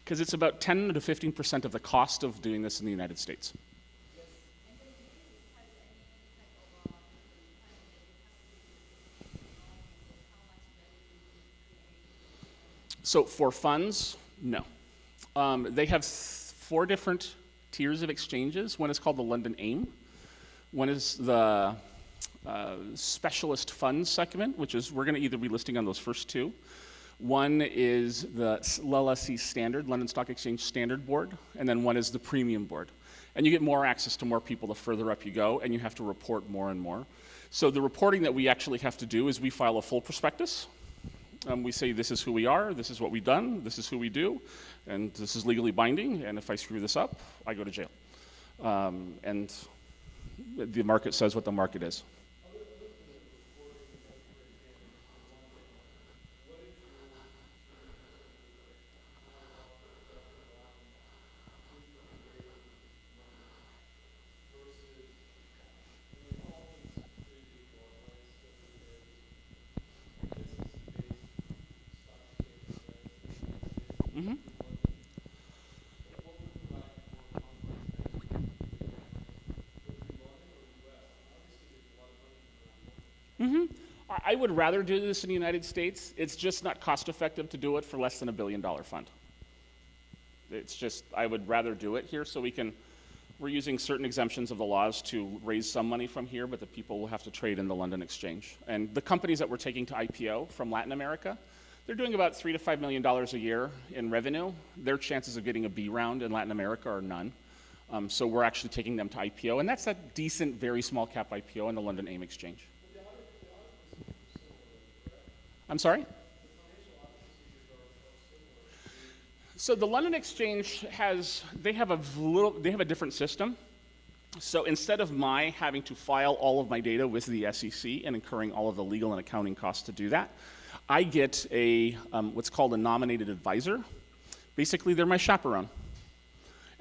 Because it's about 10 to 15% of the cost of doing this in the United States. So for funds, no. They have 4 different tiers of exchanges. One is called the London AIM. One is the specialist funds segment, which is we're going to either be listing on those first 2, One is the LSE Standard, London Stock Exchange Standard Board, and then one is the Premium Board. And you get more access to more people the further up you go, and you have to report more and more. So the reporting that we actually have to do is we file a full prospectus. We say this is who we are, this is what we've done, this is who we do, and this is legally binding, and if I screw this up, I go to jail. And the market says what the market is. I would rather do this in the United States. It's just not cost effective to do it for less than $1 billion fund. It's just, I would rather do it here so we're using certain exemptions of the laws to raise some money from here, but the people will have to trade in the London Exchange. And the companies that we're taking to IPO from Latin America, they're doing about $3 to $5 million a year in revenue. Their chances of getting a B round in Latin America are none. So we're actually taking them to IPO, and that's a decent, very small cap IPO on the London AIM Exchange. I'm sorry? So the London Exchange they have a different system. So instead of my having to file all of my data with the SEC and incurring all of the legal and accounting costs to do that, I get what's called a nominated advisor. Basically, they're my chaperone.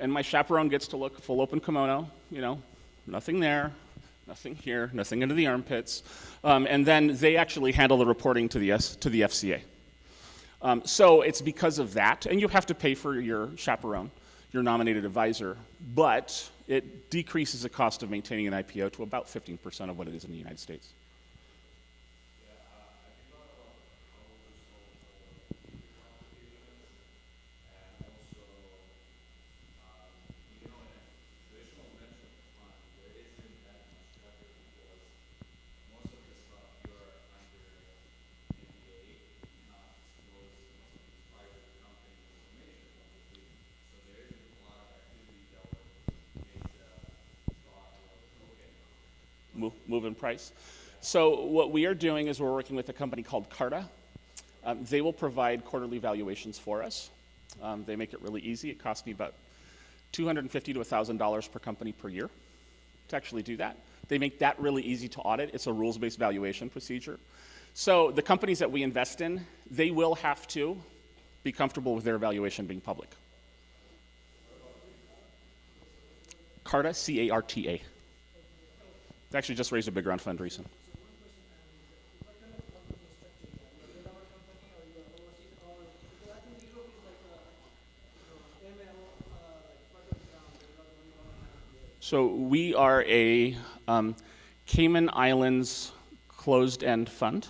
And my chaperone gets to look full open kimono, nothing there, nothing here, nothing under the armpits. And then they actually handle the reporting to the FCA. So it's because of that, and you have to pay for your chaperone, your nominated advisor, but it decreases the cost of maintaining an IPO to about 15% of what it is in the United States. Move in price. So what we are doing is we're working with a company called Carta. They will provide quarterly valuations for us. They make it really easy. It costs me about $250 to $1,000 per company per year to actually do that. They make that really easy to audit. It's a rules-based valuation procedure. So the companies that we invest in, they will have to be comfortable with their valuation being public. Carta, C-A-R-T-A. They actually just raised a big round fund recent. So we are a Cayman Islands closed-end fund.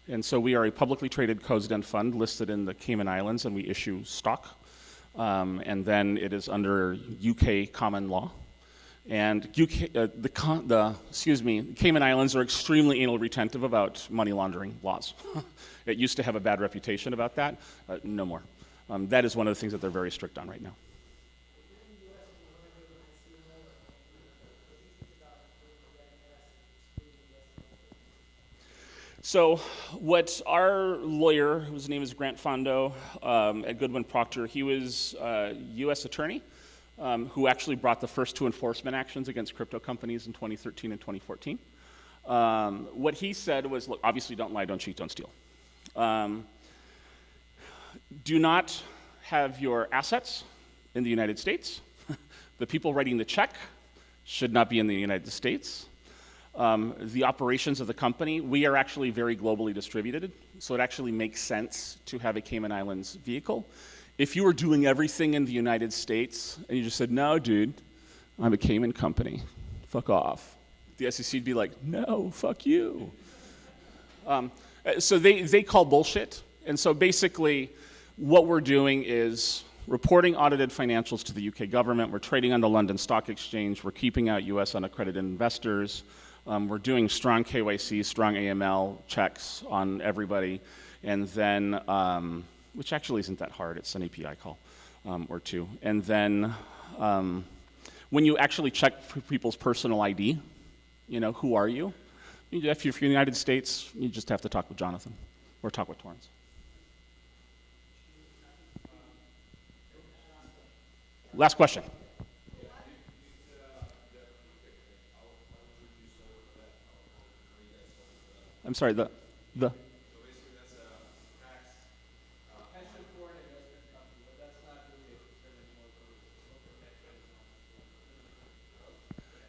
And so we are a publicly traded closed-end fund listed in the Cayman Islands, and we issue stock. And then it is under UK common law. And Cayman Islands are extremely anal retentive about money laundering laws. It used to have a bad reputation about that. No more. That is one of the things that they're very strict on right now. So what our lawyer, whose name is Grant Fondo at Goodwin Procter, he was a U.S. attorney who actually brought the first 2 enforcement actions against crypto companies in 2013 and 2014. What he said was, look, obviously don't lie, don't cheat, don't steal. Do not have your assets in the United States. The people writing the check should not be in the United States. The operations of the company, we are actually very globally distributed, so it actually makes sense to have a Cayman Islands vehicle. If you were doing everything in the United States and you just said, no, dude, I'm a Cayman company, fuck off, the SEC would be like, no, fuck you. So they call bullshit. And so basically what we're doing is reporting audited financials to the UK government. We're trading on the London Stock Exchange. We're keeping out US unaccredited investors. We're doing strong KYC, strong AML checks on everybody. And then, which actually isn't that hard, it's an API call or two. And then when you actually check for people's personal ID, who are you? If you're from the United States, you just have to talk with Jonathan or talk with Torrance. Last question. I'm sorry, the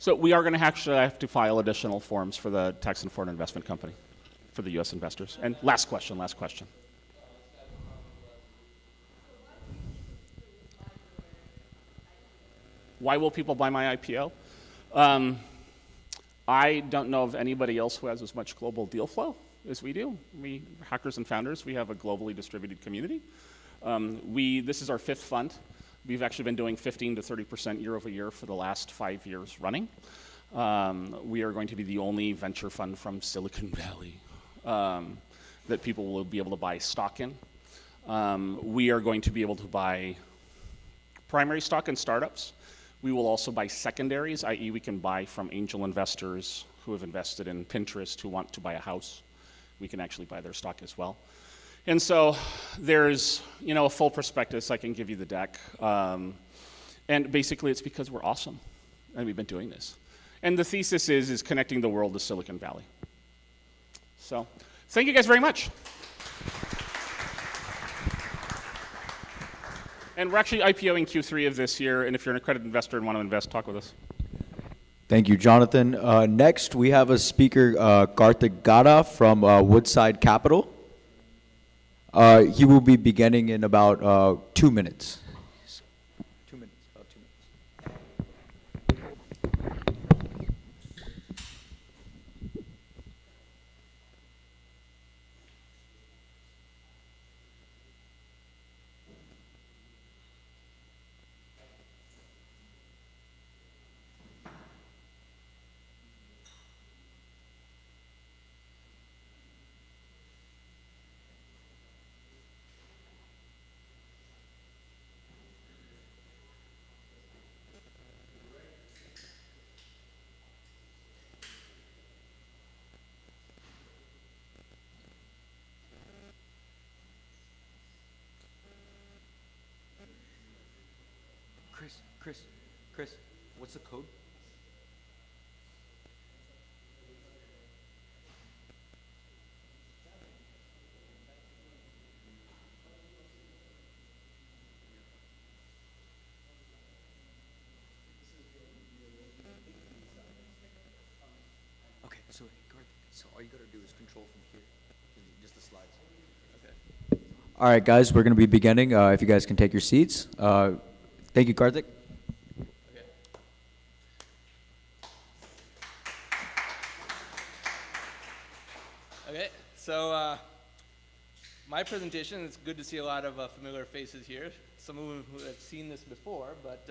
So we are going to actually have to file additional forms for the tax and foreign investment company for the U.S. investors. And last question. Why will people buy my IPO? I don't know of anybody else who has as much global deal flow as we do. We, hackers and founders, we have a globally distributed community. This is our 5th fund. We've actually been doing 15 to 30% year over year for the last 5 years running. We are going to be the only venture fund from Silicon Valley that people will be able to buy stock in. We are going to be able to buy primary stock in startups. We will also buy secondaries, i.e. we can buy from angel investors who have invested in Pinterest who want to buy a house. We can actually buy their stock as well. And so there's, a full prospectus. I can give you the deck. And basically it's because we're awesome and we've been doing this. And the thesis is connecting the world to Silicon Valley. So thank you guys very much. And we're actually IPOing Q3 of this year, and if you're an accredited investor and want to invest, talk with us. Thank you, Jonathan. Next, we have a speaker, Karthik Gada from Woodside Capital. He will be beginning in about 2 minutes. Chris, what's the code? Okay, so all you gotta do is control from here, just the slides. Okay. All right, guys, we're gonna be beginning. If you guys can take your seats. Thank you, Karthik. Okay, so my presentation, it's good to see a lot of familiar faces here. Some of them who have seen this before, but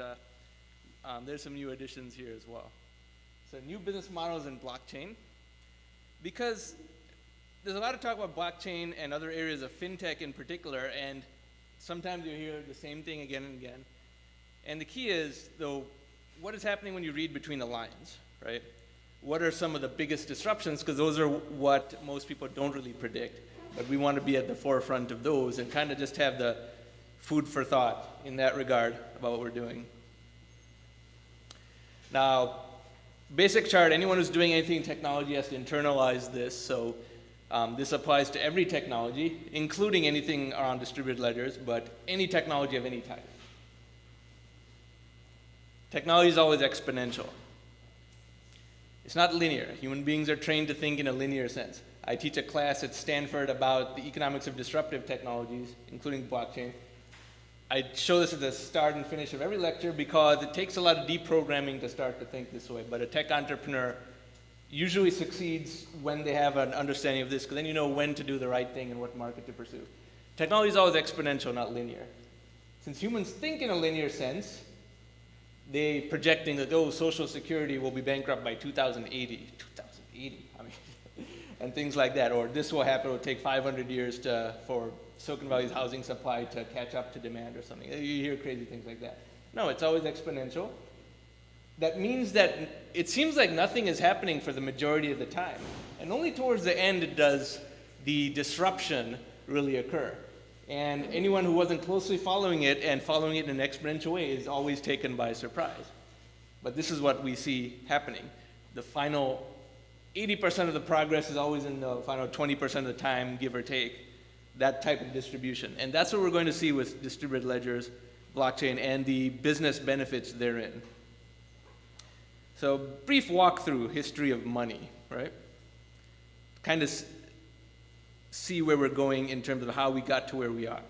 there's some new additions here as well. So new business models in blockchain. Because there's a lot of talk about blockchain and other areas of fintech in particular, and sometimes you hear the same thing again and again. And the key is, though, what is happening when you read between the lines, right? What are some of the biggest disruptions? Because those are what most people don't really predict. But we want to be at the forefront of those and kind of just have the food for thought in that regard about what we're doing. Now, basic chart, anyone who's doing anything in technology has to internalize this. So this applies to every technology, including anything around distributed ledgers, but any technology of any type. Technology is always exponential. It's not linear. Human beings are trained to think in a linear sense. I teach a class at Stanford about the economics of disruptive technologies, including blockchain. I show this at the start and finish of every lecture because it takes a lot of deprogramming to start to think this way. But a tech entrepreneur usually succeeds when they have an understanding of this, because then you know when to do the right thing and what market to pursue. Technology is always exponential, not linear. Since humans think in a linear sense, they projecting that, oh, Social Security will be bankrupt by 2080. 2080, I mean, and things like that. Or this will happen, it will take 500 years for Silicon Valley's housing supply to catch up to demand or something. You hear crazy things like that. No, it's always exponential. That means that it seems like nothing is happening for the majority of the time. And only towards the end does the disruption really occur. And anyone who wasn't closely following it and following it in an exponential way is always taken by surprise. But this is what we see happening. The final 80% of the progress is always in the final 20% of the time, give or take, that type of distribution. And that's what we're going to see with distributed ledgers, blockchain, and the business benefits therein. So brief walkthrough, history of money, right? Kind of see where we're going in terms of how we got to where we are.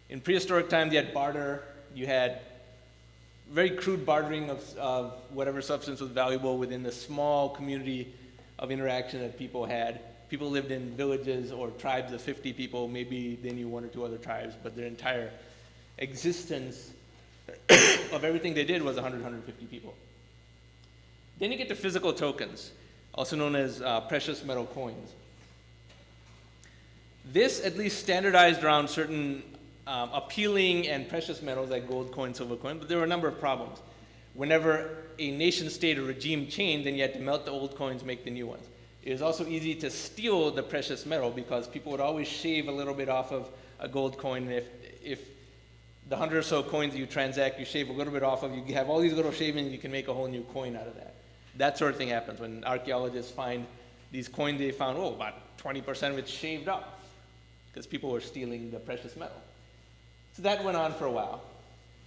In prehistoric times, you had barter, you had very crude bartering of whatever substance was valuable within the small community of interaction that people had. People lived in villages or tribes of 50 people, maybe they knew one or two other tribes, but their entire existence of everything they did was 100, 150 people. Then you get to physical tokens, also known as precious metal coins. This at least standardized around certain appealing and precious metals like gold coin, silver coin, but there were a number of problems. Whenever a nation state or regime changed, then you had to melt the old coins, make the new ones. It was also easy to steal the precious metal because people would always shave a little bit off of a gold coin. And if the 100 or so coins that you transact, you shave a little bit off of, you have all these little shavings, you can make a whole new coin out of that. That sort of thing happens when archaeologists find these coins they found, about 20% of it's shaved off because people were stealing the precious metal. So that went on for a while.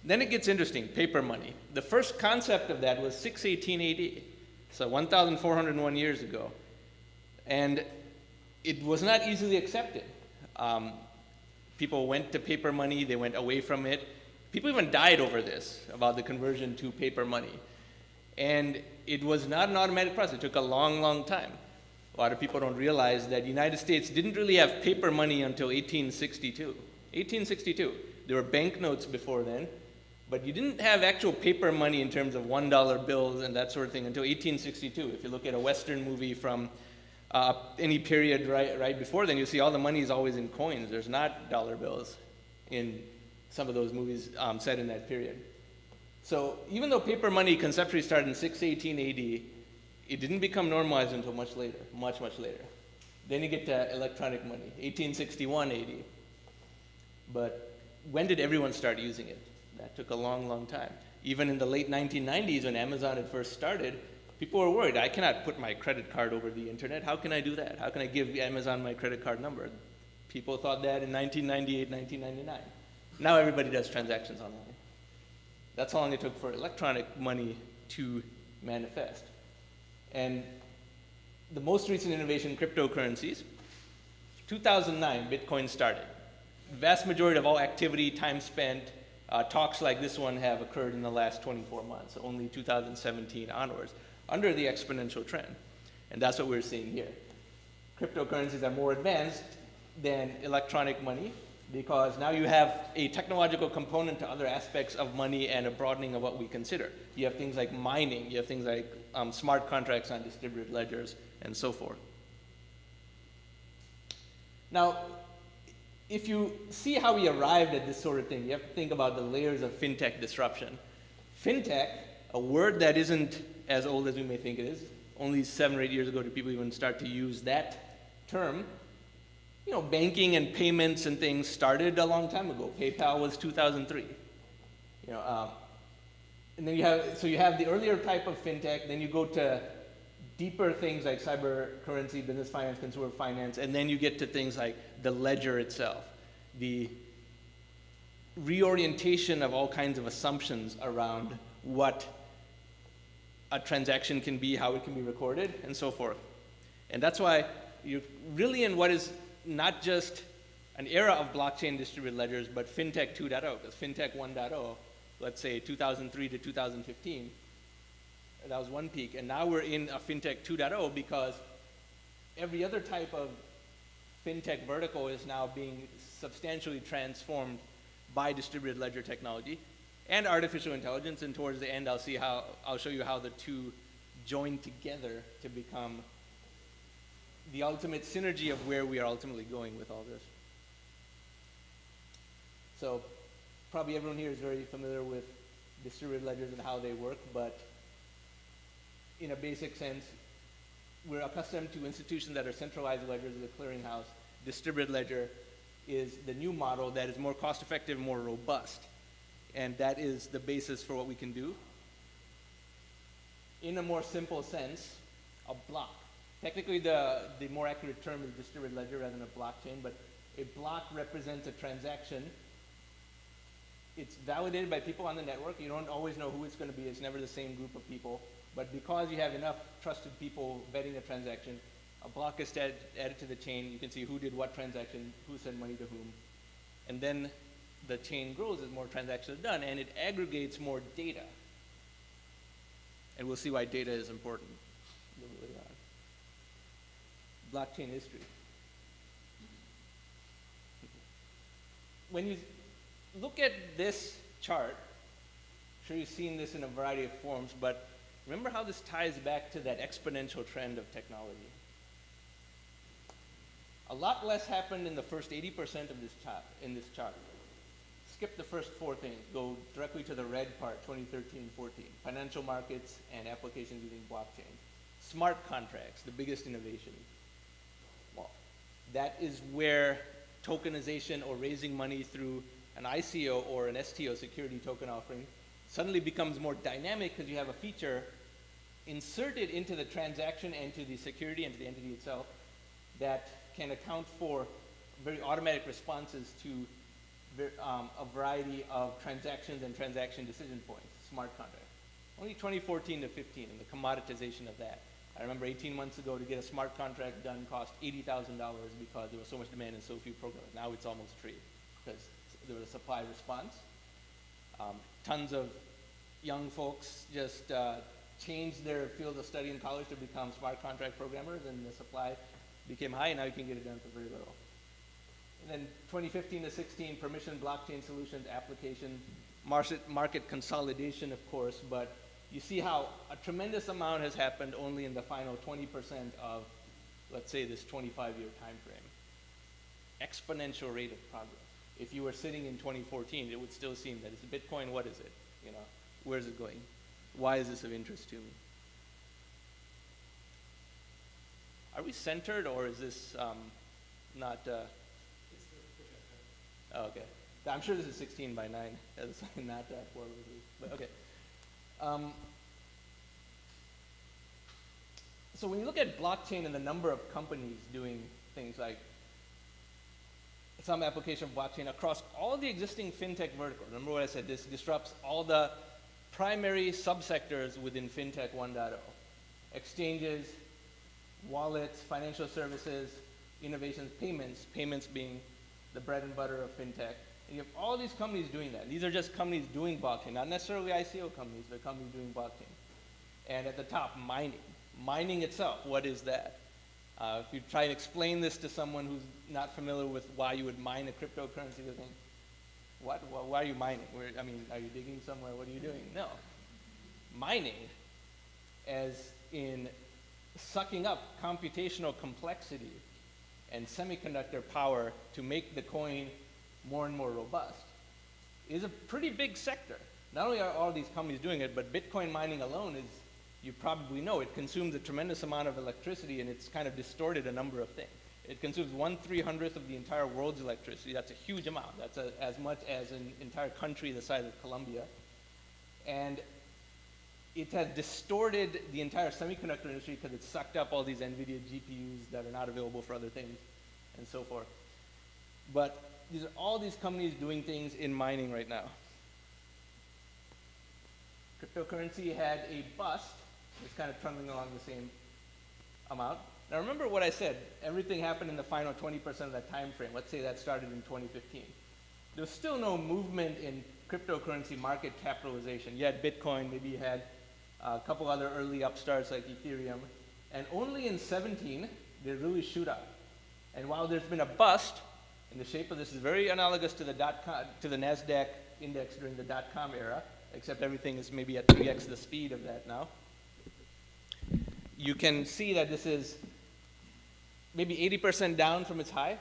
Then it gets interesting, paper money. The first concept of that was 618 AD, so 1,401 years ago. And it was not easily accepted. People went to paper money, they went away from it. People even died over this, about the conversion to paper money. And it was not an automatic process. It took a long, long time. A lot of people don't realize that the United States didn't really have paper money until 1862. 1862. There were banknotes before then, but you didn't have actual paper money in terms of $1 bills and that sort of thing until 1862. If you look at a Western movie from any period right before then, you see all the money is always in coins. There's not dollar bills in some of those movies set in that period. So even though paper money conceptually started in 618 AD, it didn't become normalized until much later, much later. Then you get to electronic money, 1861 AD. But when did everyone start using it? That took a long, long time. Even in the late 1990s when Amazon had first started, people were worried, I cannot put my credit card over the internet. How can I do that? How can I give Amazon my credit card number? People thought that in 1998, 1999. Now everybody does transactions online. That's how long it took for electronic money to manifest. And the most recent innovation, cryptocurrencies, 2009, Bitcoin started. The vast majority of all activity, time spent, talks like this one have occurred in the last 24 months, only 2017 onwards, under the exponential trend. And that's what we're seeing here. Cryptocurrencies are more advanced than electronic money because now you have a technological component to other aspects of money and a broadening of what we consider. You have things like mining, you have things like smart contracts on distributed ledgers, and so forth. Now, if you see how we arrived at this sort of thing, you have to think about the layers of fintech disruption. Fintech, a word that isn't as old as we may think it is, only 7 or 8 years ago did people even start to use that term. You know, banking and payments and things started a long time ago. PayPal was 2003. You know, and then you have the earlier type of fintech, then you go to deeper things like cyber currency, business finance, consumer finance, and then you get to things like the ledger itself, the reorientation of all kinds of assumptions around what a transaction can be, how it can be recorded, and so forth. And that's why you're really in what is not just an era of blockchain distributed ledgers, but FinTech 2.0, because FinTech 1.0, let's say 2003 to 2015, that was one peak, and now we're in a FinTech 2.0 because every other type of FinTech vertical is now being substantially transformed by distributed ledger technology and artificial intelligence, and towards the end I'll show you how the two join together to become the ultimate synergy of where we are ultimately going with all this. So probably everyone here is very familiar with distributed ledgers and how they work, but in a basic sense, we're accustomed to institutions that are centralized ledgers as a clearinghouse. Distributed ledger is the new model that is more cost-effective, more robust, and that is the basis for what we can do. In a more simple sense, a block. Technically, the more accurate term is distributed ledger rather than a blockchain, but a block represents a transaction. It's validated by people on the network. You don't always know who it's going to be. It's never the same group of people. But because you have enough trusted people vetting a transaction, a block is added to the chain. You can see who did what transaction, who sent money to whom. And then the chain grows as more transactions are done, and it aggregates more data. And we'll see why data is important a little later on. Blockchain history. When you look at this chart, I'm sure you've seen this in a variety of forms, but remember how this ties back to that exponential trend of technology. A lot less happened in the first 80% of this chart. Skip the first four things. Go directly to the red part, 2013-14. Financial markets and applications using blockchain. Smart contracts, the biggest innovation. Well, that is where tokenization or raising money through an ICO or an STO, security token offering, suddenly becomes more dynamic because you have a feature inserted into the transaction and to the security and to the entity itself that can account for very automatic responses to a variety of transactions and transaction decision points, smart contract. Only 2014 to 15 and the commoditization of that. I remember 18 months ago to get a smart contract done cost $80,000 because there was so much demand and so few programmers. Now it's almost free because there was a supply response. Tons of young folks just changed their field of study in college to become smart contract programmers, and the supply became high, and now you can get it done for very little. And then 2015 to 16, permission blockchain solutions, application, market consolidation, of course, but you see how a tremendous amount has happened only in the final 20% of, let's say, this 25-year time frame. Exponential rate of progress. If you were sitting in 2014, it would still seem that it's Bitcoin, what is it? You know, where's it going? Why is this of interest to me? Are we centered, or is this not? Oh, okay. I'm sure this is 16 by 9. That's not that forward, but okay. So when you look at blockchain and the number of companies doing things like some application of blockchain across all the existing fintech verticals. Remember what I said, this disrupts all the primary subsectors within fintech 1.0. Exchanges, wallets, financial services, innovations, payments being the bread and butter of fintech. And you have all these companies doing that. These are just companies doing blockchain, not necessarily ICO companies, but companies doing blockchain. And at the top, mining. Mining itself, what is that? If you try and explain this to someone who's not familiar with why you would mine a cryptocurrency, they think, what? Why are you mining? I mean, are you digging somewhere? What are you doing? No. Mining, as in sucking up computational complexity and semiconductor power to make the coin more and more robust, is a pretty big sector. Not only are all these companies doing it, but Bitcoin mining alone is, you probably know, it consumes a tremendous amount of electricity, and it's kind of distorted a number of things. It consumes 1/300th of the entire world's electricity. That's a huge amount. That's as much as an entire country the size of Colombia. And it has distorted the entire semiconductor industry because it sucked up all these NVIDIA GPUs that are not available for other things, and so forth. But these are all these companies doing things in mining right now. Cryptocurrency had a bust. It's kind of trundling along the same amount. Now remember what I said, everything happened in the final 20% of that time frame. Let's say that started in 2015. There was still no movement in cryptocurrency market capitalization. You had Bitcoin, maybe you had a couple other early upstarts like Ethereum, and only in 17 did it really shoot up. And while there's been a bust, and the shape of this is very analogous to the NASDAQ index during the dot-com era, except everything is maybe at 3x the speed of that now. You can see that this is maybe 80% down from its high,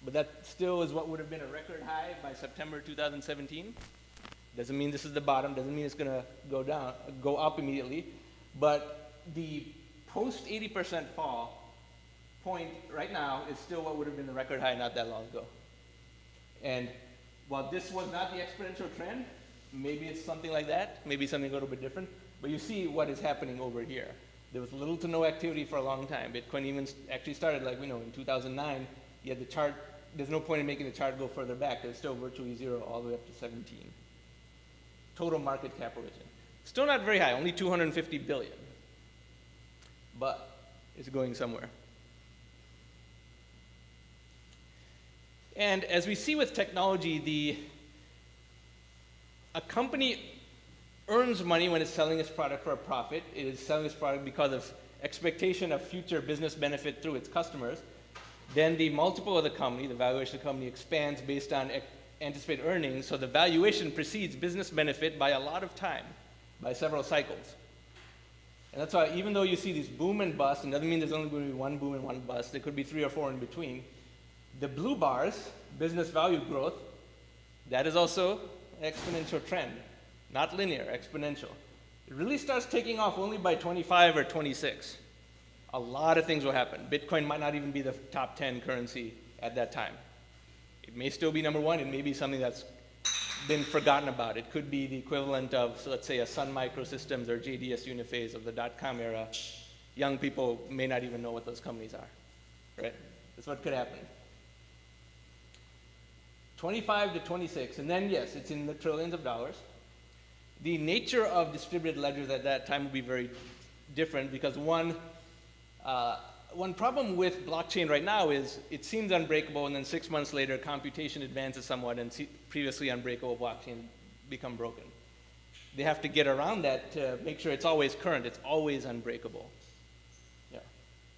but that still is what would have been a record high by September 2017. Doesn't mean this is the bottom, doesn't mean it's going to go up immediately, but the post 80% fall point right now is still what would have been the record high not that long ago. And while this was not the exponential trend, maybe it's something like that, maybe something a little bit different, but you see what is happening over here. There was little to no activity for a long time. Bitcoin even actually started, like we know, in 2009, you had the chart, there's no point in making the chart go further back, it's still virtually zero all the way up to 17. Total market capitalization. Still not very high, only 250 billion, but it's going somewhere. And as we see with technology, a company earns money when it's selling its product for a profit. It is selling its product because of expectation of future business benefit through its customers. Then the multiple of the company, the valuation of the company, expands based on anticipated earnings, so the valuation precedes business benefit by a lot of time, by several cycles. And that's why even though you see these boom and bust, it doesn't mean there's only going to be one boom and one bust, there could be 3 or 4 in between. The blue bars, business value growth, that is also an exponential trend. Not linear, exponential. It really starts taking off only by 25 or 26. A lot of things will happen. Bitcoin might not even be the top 10 currency at that time. It may still be number 1. It may be something that's been forgotten about. It could be the equivalent of, so let's say, a Sun Microsystems or JDS Uniphase of the .com era. Young people may not even know what those companies are, right? That's what could happen. 25 to 26, and then yes, it's in the trillions of dollars. The nature of distributed ledgers at that time would be very different because one problem with blockchain right now is it seems unbreakable, and then 6 months later, computation advances somewhat, and previously unbreakable blockchain become broken. They have to get around that to make sure it's always current, it's always unbreakable. Yeah.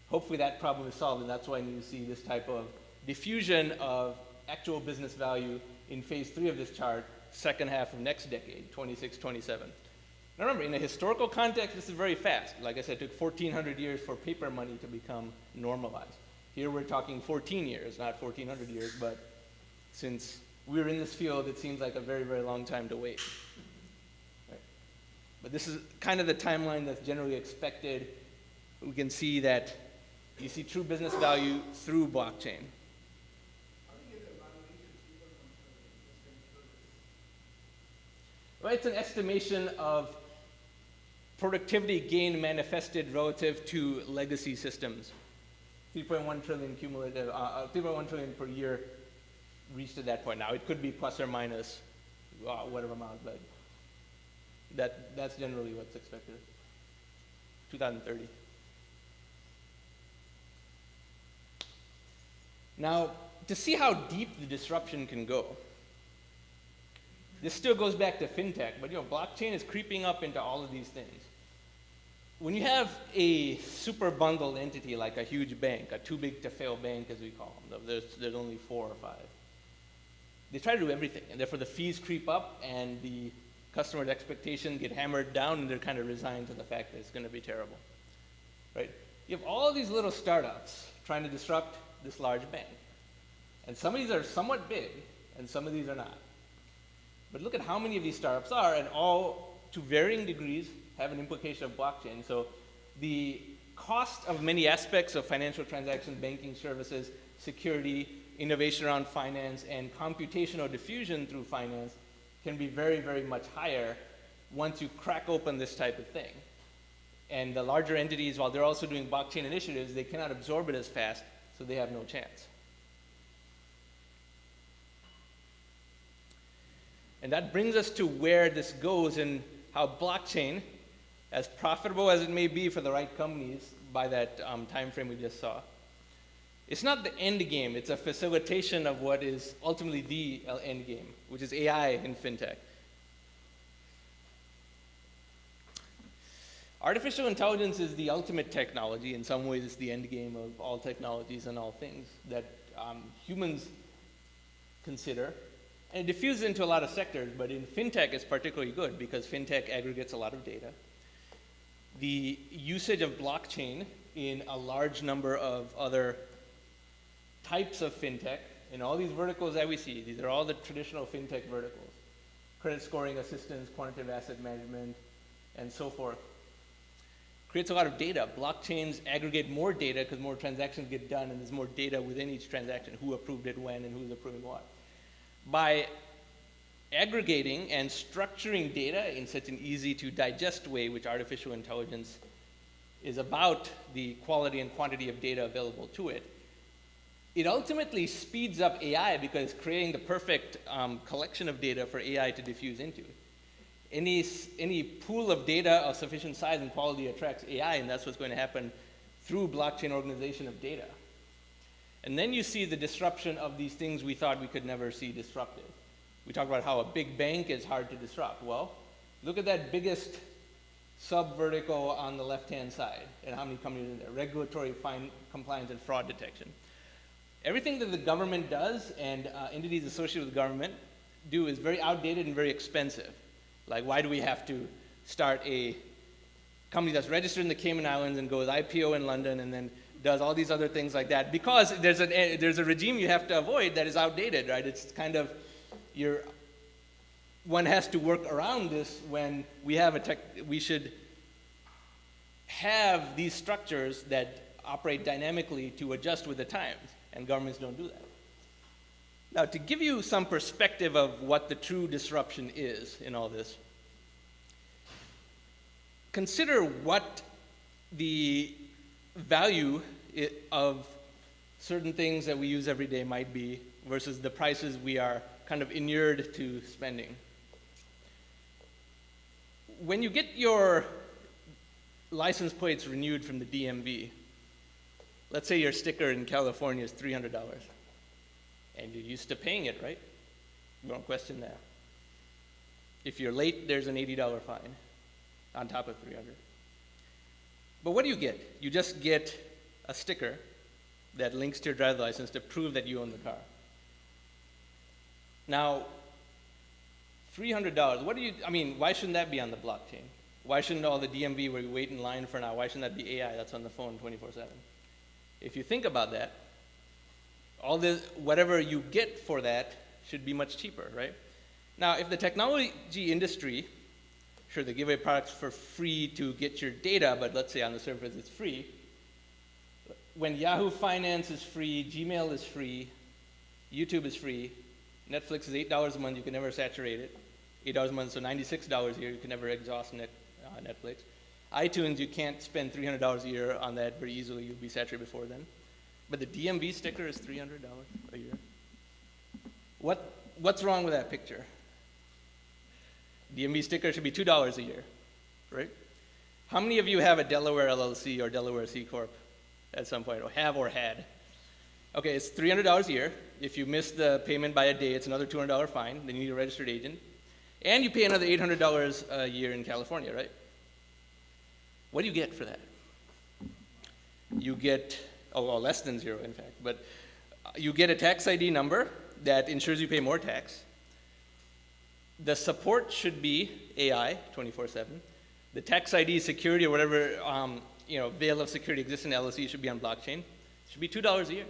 Hopefully that problem is solved, and that's why you see this type of diffusion of actual business value in phase 3 of this chart, second half of next decade, 26, 27. Now remember, in a historical context, this is very fast. Like I said, it took 1,400 years for paper money to become normalized. Here we're talking 14 years, not 1,400 years, but since we're in this field, it seems like a very, very long time to wait. Right? But this is kind of the timeline that's generally expected. We can see that you see true business value through blockchain. Well, it's an estimation of productivity gain manifested relative to legacy systems. 3.1 trillion cumulative, 3.1 trillion per year reached at that point. Now, it could be plus or minus whatever amount, but that's generally what's expected. 2030. Now, to see how deep the disruption can go, this still goes back to fintech, but blockchain is creeping up into all of these things. When you have a super bundled entity like a huge bank, a too big to fail bank as we call them, there's only 4 or 5. They try to do everything, and therefore the fees creep up and the customer's expectations get hammered down, and they're kind of resigned to the fact that it's going to be terrible, right? You have all these little startups trying to disrupt this large bank. And some of these are somewhat big, and some of these are not. But look at how many of these startups are, and all, to varying degrees, have an implication of blockchain. So the cost of many aspects of financial transactions, banking services, security, innovation around finance, and computational diffusion through finance can be very, very much higher once you crack open this type of thing. And the larger entities, while they're also doing blockchain initiatives, they cannot absorb it as fast, so they have no chance. And that brings us to where this goes and how blockchain, as profitable as it may be for the right companies by that time frame we just saw, it's not the end game, it's a facilitation of what is ultimately the end game, which is AI in fintech. Artificial intelligence is the ultimate technology. In some ways, it's the end game of all technologies and all things that humans consider. And it diffuses into a lot of sectors, but in fintech it's particularly good because fintech aggregates a lot of data. the usage of blockchain in a large number of other types of fintech, and all these verticals that we see, these are all the traditional fintech verticals. Credit scoring assistance, quantitative asset management, and so forth. Creates a lot of data. Blockchains aggregate more data because more transactions get done and there's more data within each transaction, who approved it when and who's approving what. By aggregating and structuring data in such an easy to digest way, which artificial intelligence is about the quality and quantity of data available to it, it ultimately speeds up AI because it's creating the perfect collection of data for AI to diffuse into. Any pool of data of sufficient size and quality attracts AI, and that's what's going to happen through blockchain organization of data. And then you see the disruption of these things we thought we could never see disrupted. We talk about how a big bank is hard to disrupt. Well, look at that biggest sub-vertical on the left-hand side and how many companies are in there. Regulatory, compliance, and fraud detection. Everything that the government does and entities associated with the government do is very outdated and very expensive. Like, why do we have to start a company that's registered in the Cayman Islands and goes IPO in London and then does all these other things like that? Because there's a regime you have to avoid that is outdated, right? It's kind of, one has to work around this when we have we should have these structures that operate dynamically to adjust with the times, and governments don't do that. Now, to give you some perspective of what the true disruption is in all this, consider what the value of certain things that we use every day might be versus the prices we are kind of inured to spending. When you get your license plates renewed from the DMV, let's say your sticker in California is $300. And you're used to paying it, right? You don't question that. If you're late, there's an $80 fine on top of $300. But what do you get? You just get a sticker that links to your driver's license to prove that you own the car. Now, $300, why shouldn't that be on the blockchain? Why shouldn't all the DMV where you wait in line for an hour, why shouldn't that be AI that's on the phone 24/7? If you think about that, whatever you get for that should be much cheaper, right? Now, if the technology industry, sure, they give away products for free to get your data, but let's say on the surface it's free. When Yahoo Finance is free, Gmail is free, YouTube is free, Netflix is $8 a month, you can never saturate it. $8 a month, so $96 a year, you can never exhaust Netflix. iTunes, you can't spend $300 a year on that very easily, you'll be saturated before then. But the DMV sticker is $300 a year. What's wrong with that picture? DMV sticker should be $2 a year, right? How many of you have a Delaware LLC or Delaware C Corp at some point, or have or had? Okay, it's $300 a year. If you miss the payment by a day, it's another $200 fine. Then you need a registered agent. And you pay another $800 a year in California, right? What do you get for that? You get, less than zero, in fact. But you get a tax ID number that ensures you pay more tax. The support should be AI 24/7. The tax ID security or whatever veil of security exists in LLC should be on blockchain. It should be $2 a year.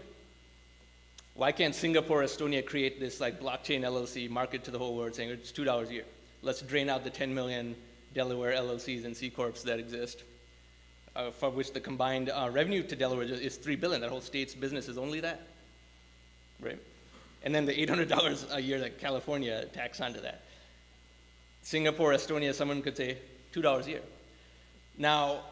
Why can't Singapore, Estonia create this like blockchain LLC, market to the whole world saying it's $2 a year? Let's drain out the 10 million Delaware LLCs and C Corps that exist, for which the combined revenue to Delaware is $3 billion. That whole state's business is only that, right? And then the $800 a year that California tax onto that. Singapore, Estonia, someone could say $2 a year. Now,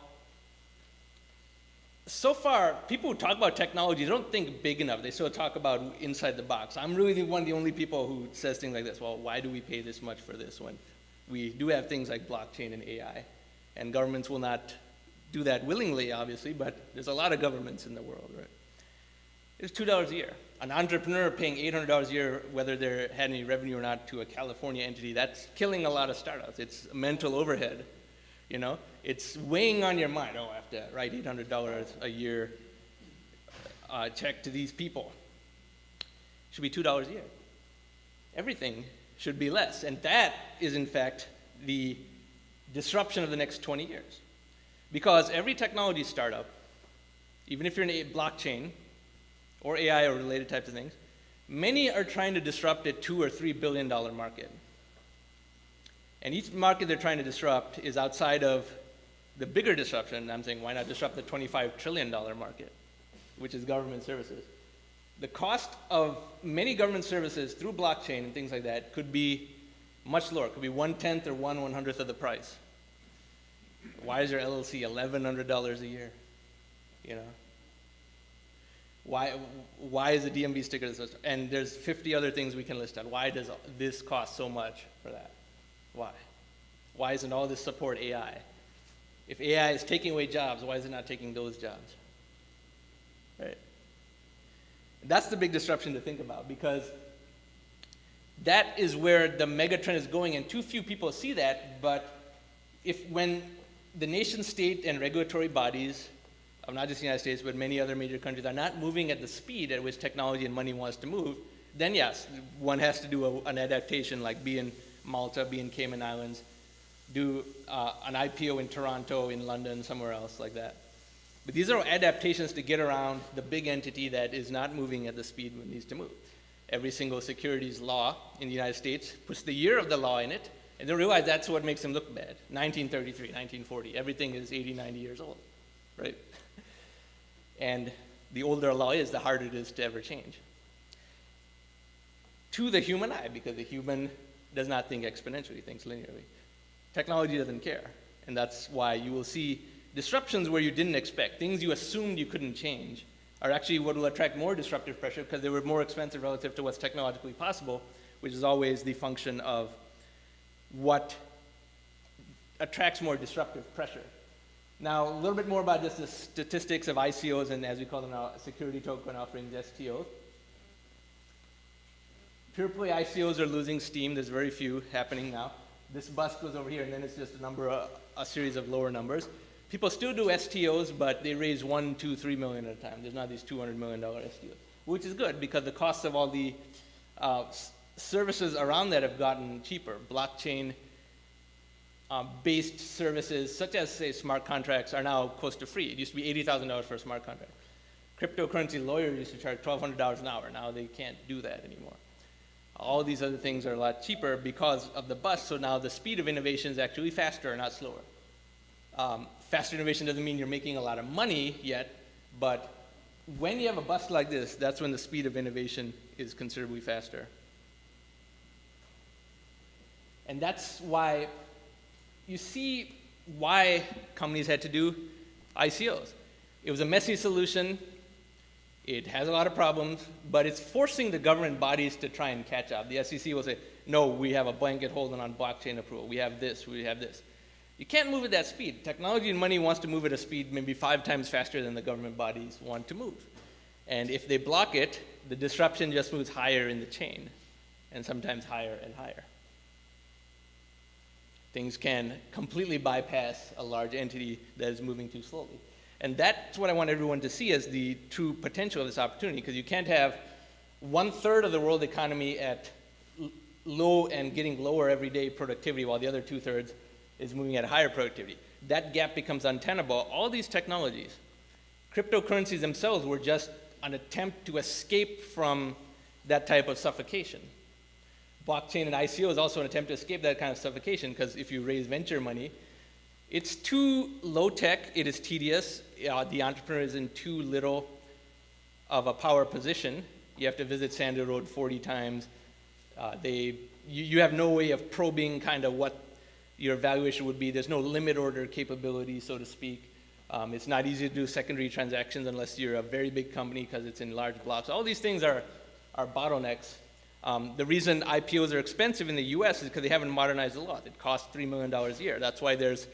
so far, people who talk about technology don't think big enough. They still talk about inside the box. I'm really one of the only people who says things like this. Well, why do we pay this much for this when we do have things like blockchain and AI? And governments will not do that willingly, obviously, but there's a lot of governments in the world, right? It's $2 a year. An entrepreneur paying $800 a year, whether they had any revenue or not, to a California entity, that's killing a lot of startups. It's mental overhead, you know? It's weighing on your mind. Oh, I have to write $800 a year check to these people. It should be $2 a year. Everything should be less. And that is, in fact, the disruption of the next 20 years. Because every technology startup, even if you're in a blockchain or AI or related types of things, many are trying to disrupt a $2 or $3 billion market. And each market they're trying to disrupt is outside of the bigger disruption. I'm saying, why not disrupt the $25 trillion market, which is government services? The cost of many government services through blockchain and things like that could be much lower. It could be 1/10 or 1/100th of the price. Why is your LLC $1,100 a year? You know? Why is the DMV sticker this? And there's 50 other things we can list out. Why does this cost so much for that? Why? Why isn't all this support AI? If AI is taking away jobs, why is it not taking those jobs? Right? That's the big disruption to think about, because that is where the mega trend is going, and too few people see that. But when the nation state and regulatory bodies of not just the United States, but many other major countries are not moving at the speed at which technology and money wants to move, then yes, one has to do an adaptation, like be in Malta, be in Cayman Islands, do an IPO in Toronto, in London, somewhere else like that. But these are adaptations to get around the big entity that is not moving at the speed it needs to move. Every single securities law in the United States puts the year of the law in it, and they realize that's what makes them look bad. 1933, 1940, everything is 80, 90 years old, right? And the older a law is, the harder it is to ever change. To the human eye, because the human does not think exponentially, thinks linearly. Technology doesn't care, and that's why you will see disruptions where you didn't expect. Things you assumed you couldn't change are actually what will attract more disruptive pressure because they were more expensive relative to what's technologically possible, which is always the function of what attracts more disruptive pressure. Now, a little bit more about just the statistics of ICOs and, as we call them now, security token offerings, STOs. Pure play ICOs are losing steam. There's very few happening now. This bust goes over here, and then it's just a series of lower numbers. People still do STOs, but they raise 1, 2, 3 million at a time. There's not these $200 million STOs, which is good because the costs of all the services around that have gotten cheaper. Blockchain based services, such as, say, smart contracts, are now close to free. It used to be $80,000 for a smart contract. Cryptocurrency lawyers used to charge $1,200 an hour. Now they can't do that anymore. All these other things are a lot cheaper because of the bust, so now the speed of innovation is actually faster, not slower. Faster innovation doesn't mean you're making a lot of money yet, but when you have a bust like this, that's when the speed of innovation is considerably faster. And that's why you see why companies had to do ICOs. It was a messy solution. It has a lot of problems, but it's forcing the government bodies to try and catch up. The SEC will say, no, we have a blanket hold on blockchain approval. We have this, we have this. You can't move at that speed. Technology and money wants to move at a speed maybe 5 times faster than the government bodies want to move. And if they block it, the disruption just moves higher in the chain, and sometimes higher and higher. Things can completely bypass a large entity that is moving too slowly. And that's what I want everyone to see as the true potential of this opportunity, because you can't have 1/3 of the world economy at low and getting lower everyday productivity while the other 2/3 is moving at higher productivity. That gap becomes untenable. All these technologies, cryptocurrencies themselves were just an attempt to escape from that type of suffocation. Blockchain and ICO is also an attempt to escape that kind of suffocation, because if you raise venture money, it's too low tech, it is tedious, the entrepreneur is in too little of a power position. You have to visit Sandra Road 40 times. You have no way of probing kind of what your valuation would be. There's no limit order capability, so to speak. It's not easy to do secondary transactions unless you're a very big company because it's in large blocks. All these things are bottlenecks. The reason IPOs are expensive in the US is because they haven't modernized the law. It costs $3 million a year. That's why there's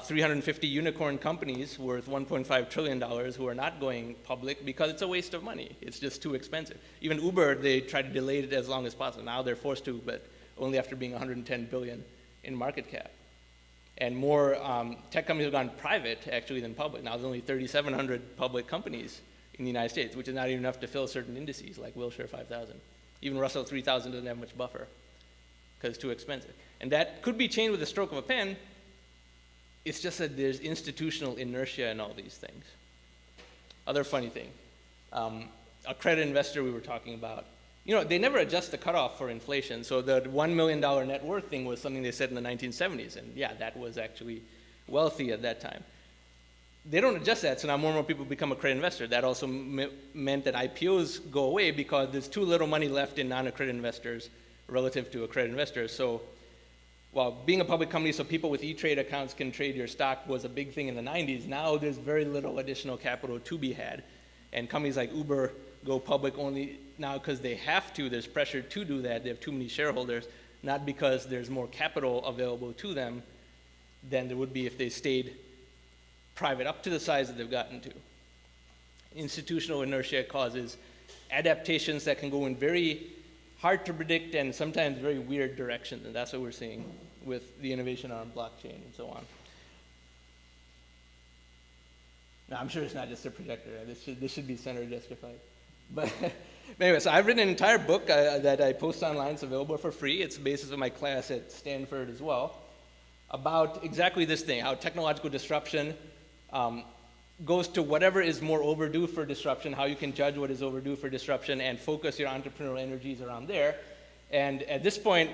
350 unicorn companies worth $1.5 trillion who are not going public, because it's a waste of money. It's just too expensive. Even Uber, they try to delay it as long as possible. Now they're forced to, but only after being 110 billion in market cap. And more tech companies have gone private, actually, than public. Now there's only 3,700 public companies in the United States, which is not even enough to fill certain indices, like Wilshire 5000. Even Russell 3000 doesn't have much buffer, because it's too expensive. And that could be changed with the stroke of a pen, It's just that there's institutional inertia in all these things. Other funny thing, a credit investor we were talking about, they never adjust the cutoff for inflation. So the $1 million net worth thing was something they said in the 1970s, and yeah, that was actually wealthy at that time. They don't adjust that, so now more and more people become a credit investor. That also meant that IPOs go away because there's too little money left in non-accredited investors relative to accredited investors. So while being a public company so people with E-Trade accounts can trade your stock was a big thing in the 90s, now there's very little additional capital to be had. And companies like Uber go public only now because they have to. There's pressure to do that. They have too many shareholders, not because there's more capital available to them than there would be if they stayed private up to the size that they've gotten to. Institutional inertia causes adaptations that can go in very hard to predict and sometimes very weird directions, and that's what we're seeing with the innovation on blockchain and so on. Now, I'm sure it's not just a projector. This should be center justified. But anyway, so I've written an entire book that I post online. It's available for free. It's the basis of my class at Stanford as well, about exactly this thing, how technological disruption goes to whatever is more overdue for disruption, how you can judge what is overdue for disruption and focus your entrepreneurial energies around there. And at this point,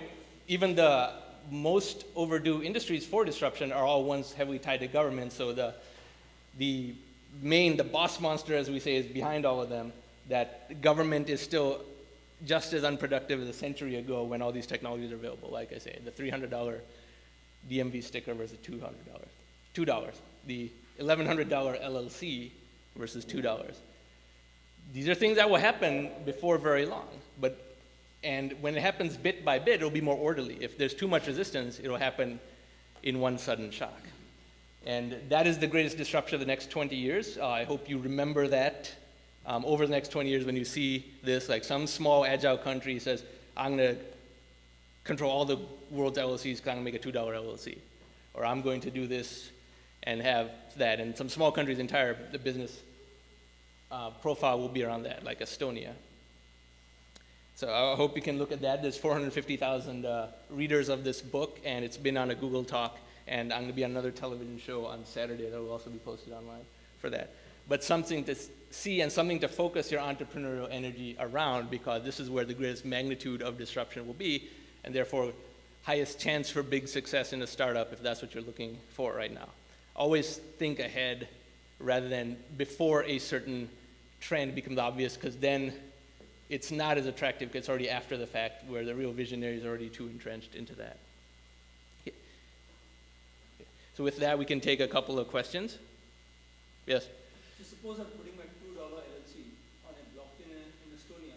even the most overdue industries for disruption are all ones heavily tied to government. So the boss monster, as we say, is behind all of them, that government is still just as unproductive as a century ago when all these technologies are available. Like I say, the $300 DMV sticker versus $200. The $1,100 LLC versus $2. These are things that will happen before very long, and when it happens bit by bit, it'll be more orderly. If there's too much resistance, it'll happen in one sudden shock. And that is the greatest disruption of the next 20 years. I hope you remember that over the next 20 years when you see this, like some small agile country says, I'm going to control all the world's LLCs because I'm going to make a $2 LLC. Or I'm going to do this and have that. And some small countries' the business profile will be around that, like Estonia. So I hope you can look at that. There's 450,000 readers of this book, and it's been on a Google Talk, and I'm going to be on another television show on Saturday that will also be posted online for that. But something to see and something to focus your entrepreneurial energy around, because this is where the greatest magnitude of disruption will be, and therefore highest chance for big success in a startup if that's what you're looking for right now. Always think ahead rather than before a certain trend becomes obvious, because then it's not as attractive because it's already after the fact where the real visionary is already too entrenched into that. Yeah. So with that, we can take a couple of questions. Yes? So suppose I'm putting my $2 LLC on a blockchain in Estonia.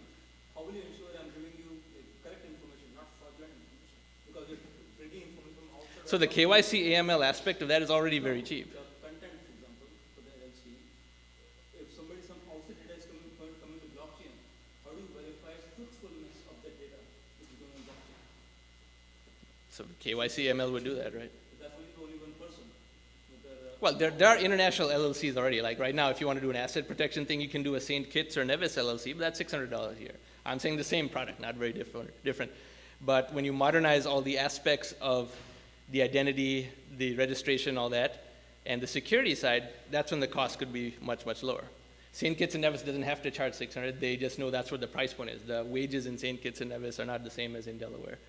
How will you ensure I'm giving you correct information, not fraudulent information? Because you're bringing information from outside. So the KYC AML aspect of that is already very cheap. The content, for example, for the LLC, if some outside data is coming to blockchain, how do you verify truthfulness of that data which is going on blockchain? So KYC AML would do that, right? That's only one person. Well, there are international LLCs already. Like right now, if you want to do an asset protection thing, you can do a St. Kitts or Nevis LLC, but that's $600 a year. I'm saying the same product, not very different. But when you modernize all the aspects of the identity, the registration, all that, and the security side, that's when the cost could be much, much lower. St. Kitts and Nevis doesn't have to charge $600. They just know that's what the price point is. The wages in St. Kitts and Nevis are not the same as in Delaware.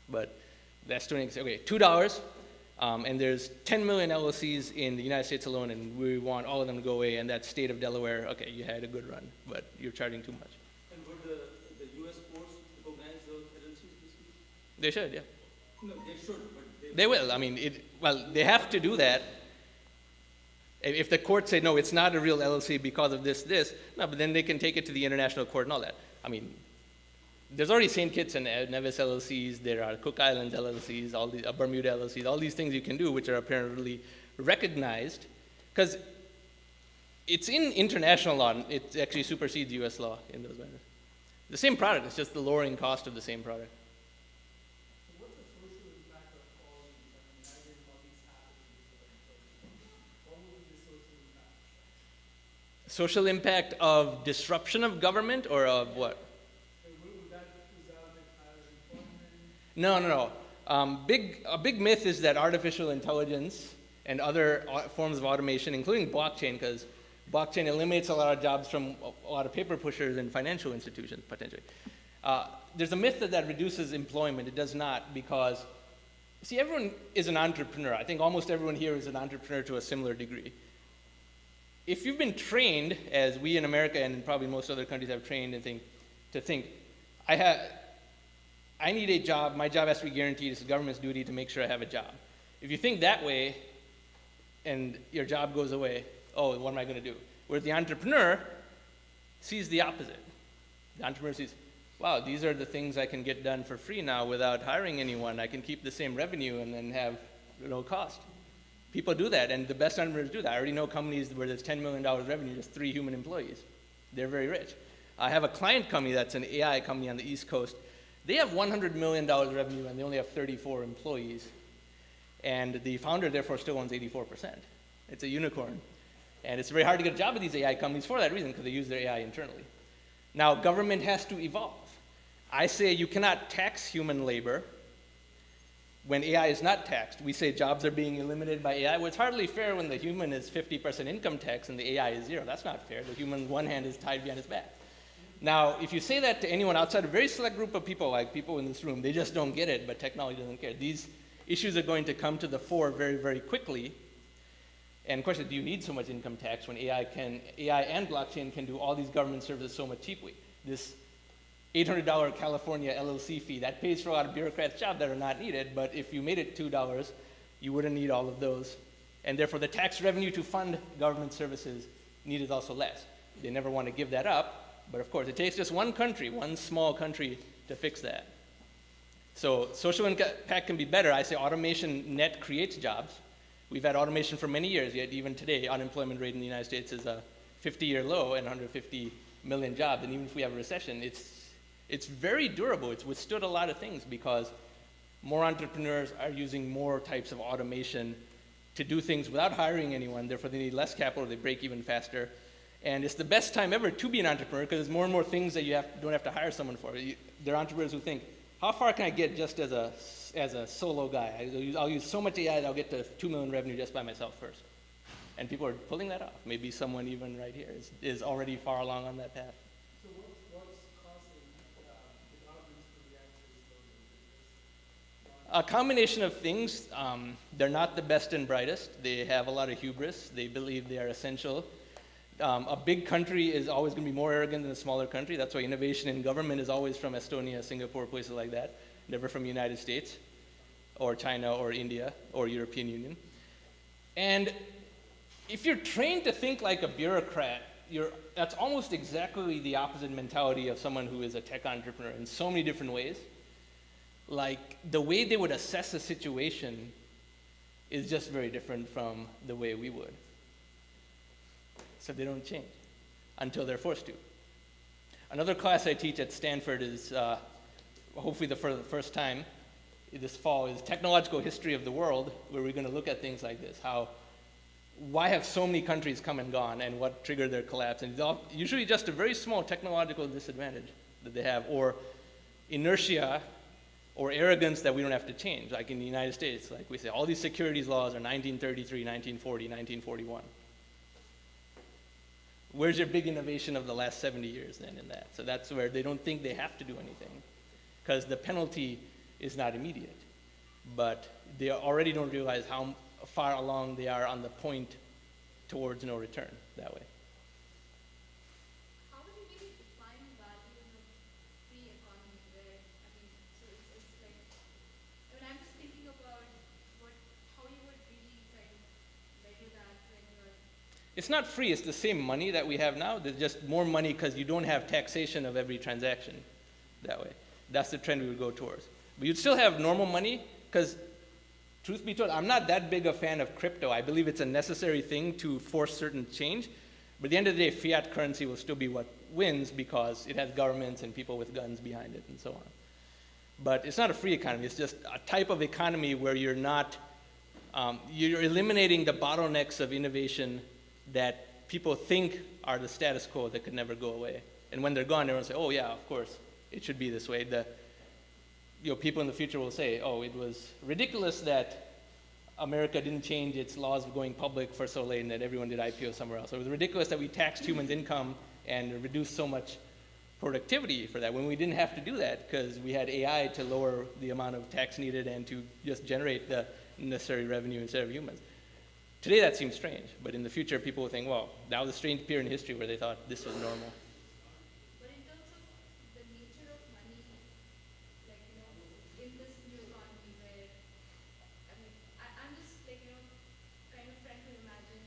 But that's $2. And there's 10 million LLCs in the United States alone, and we want all of them to go away. And that state of Delaware, okay, you had a good run, but you're charging too much. And would the U.S. courts recognize those LLCs basically? They should, yeah. No, they should, but They will. I mean, they have to do that. If the court say, no, it's not a real LLC because of this, no, but then they can take it to the international court and all that. I mean, there's already St. Kitts and Nevis LLCs, there are Cook Islands LLCs, all the Bermuda LLCs, all these things you can do which are apparently recognized, because it's in international law, and it actually supersedes US law in those matters. The same product, it's just the lowering cost of the same product. what's the social impact of all these? I mean, imagine all these happening. What would be the social impact? Social impact of disruption of government or of what? Would that result in higher employment? No. A big myth is that artificial intelligence and other forms of automation, including blockchain, because blockchain eliminates a lot of jobs from a lot of paper pushers in financial institutions, potentially. There's a myth that reduces employment. It does not, because, see, everyone is an entrepreneur. I think almost everyone here is an entrepreneur to a similar degree. If you've been trained, as we in America and probably most other countries have trained to think, I need a job, my job has to be guaranteed, it's the government's duty to make sure I have a job. If you think that way, and your job goes away, oh, what am I going to do? Whereas the entrepreneur sees the opposite. The entrepreneur sees, wow, these are the things I can get done for free now without hiring anyone. I can keep the same revenue and then have no cost. People do that, and the best entrepreneurs do that. I already know companies where there's $10 million revenue, just 3 human employees. They're very rich. I have a client company that's an AI company on the East Coast. They have $100 million revenue, and they only have 34 employees. And the founder, therefore, still owns 84%. It's a unicorn. And it's very hard to get a job at these AI companies for that reason, because they use their AI internally. Now, government has to evolve. I say you cannot tax human labor when AI is not taxed. We say jobs are being eliminated by AI. Well, it's hardly fair when the human is 50% income tax and the AI is 0. That's not fair. The human, one hand is tied behind his back. Now, if you say that to anyone outside a very select group of people, like people in this room, they just don't get it, but technology doesn't care. These issues are going to come to the fore very, very quickly. And of course, do you need so much income tax when AI and blockchain can do all these government services so much cheaply? This $800 California LLC fee, that pays for a lot of bureaucrats' jobs that are not needed, but if you made it $2, you wouldn't need all of those. And therefore, the tax revenue to fund government services needed also less. They never want to give that up, but of course, it takes just one country, one small country, to fix that. So social impact can be better. I say automation net creates jobs. We've had automation for many years, yet even today, unemployment rate in the United States is a 50-year low and 150 million jobs. And even if we have a recession, it's very durable. It's withstood a lot of things because more entrepreneurs are using more types of automation to do things without hiring anyone. Therefore, they need less capital. They break even faster. And it's the best time ever to be an entrepreneur because there's more and more things that you don't have to hire someone for. There are entrepreneurs who think, how far can I get just as a solo guy? I'll use so much AI that I'll get to 2 million revenue just by myself first. And people are pulling that off. Maybe someone even right here is already far along on that path. So what's causing developments to react to this? A combination of things. They're not the best and brightest. They have a lot of hubris. They believe they are essential. A big country is always going to be more arrogant than a smaller country. That's why innovation in government is always from Estonia, Singapore, places like that, never from the United States or China or India or European Union. And if you're trained to think like a bureaucrat, that's almost exactly the opposite mentality of someone who is a tech entrepreneur in so many different ways. Like the way they would assess a situation is just very different from the way we would. So they don't change until they're forced to. Another class I teach at Stanford is, hopefully for the first time this fall, is Technological History of the World, where we're going to look at things like this. Why have so many countries come and gone, and what triggered their collapse? And it's usually just a very small technological disadvantage that they have, or inertia, or arrogance that we don't have to change. Like in the United States, like we say, all these securities laws are 1933, 1940, 1941. Where's your big innovation of the last 70 years then in that? So that's where they don't think they have to do anything because the penalty is not immediate. But they already don't realize how far along they are on the point towards no return that way. How would you really define the value in a free economy where, so it's like, I'm just thinking about how you would really kind of measure that when you're. It's not free, it's the same money that we have now. There's just more money because you don't have taxation of every transaction that way. That's the trend we would go towards. But you'd still have normal money because, truth be told, I'm not that big a fan of crypto. I believe it's a necessary thing to force certain change. But at the end of the day, fiat currency will still be what wins because it has governments and people with guns behind it and so on. But it's not a free economy. It's just a type of economy where you're not, you're eliminating the bottlenecks of innovation that people think are the status quo that could never go away. And when they're gone, everyone will say, oh yeah, of course, it should be this way. People in the future will say, oh, it was ridiculous that America didn't change its laws of going public for so late and that everyone did IPO somewhere else. So it was ridiculous that we taxed humans' income and reduced so much productivity for that when we didn't have to do that because we had AI to lower the amount of tax needed and to just generate the necessary revenue instead of humans. Today that seems strange, but in the future people will think, well, that was a strange period in history where they thought this was normal. But in terms of the nature of money, like, in this new economy where, I mean, I'm just, like, kind of trying to imagine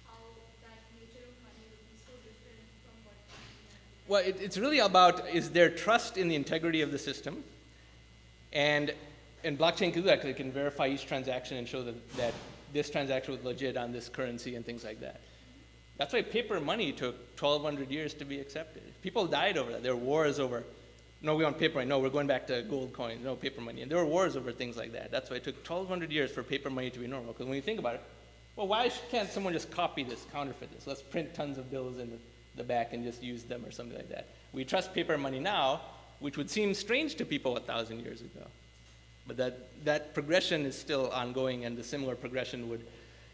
how that nature of money would be so different from what we have. Well, it's really about, is there trust in the integrity of the system? And blockchain can do that because it can verify each transaction and show that this transaction was legit on this currency and things like that. That's why paper money took 1,200 years to be accepted. People died over that. There were wars over, no, we want paper money. No, we're going back to gold coins. No, paper money. And there were wars over things like that. That's why it took 1,200 years for paper money to be normal. Because when you think about it, well, why can't someone just copy this, counterfeit this? Let's print tons of bills in the back and just use them or something like that. We trust paper money now, which would seem strange to people 1,000 years ago. But that progression is still ongoing, and the similar progression would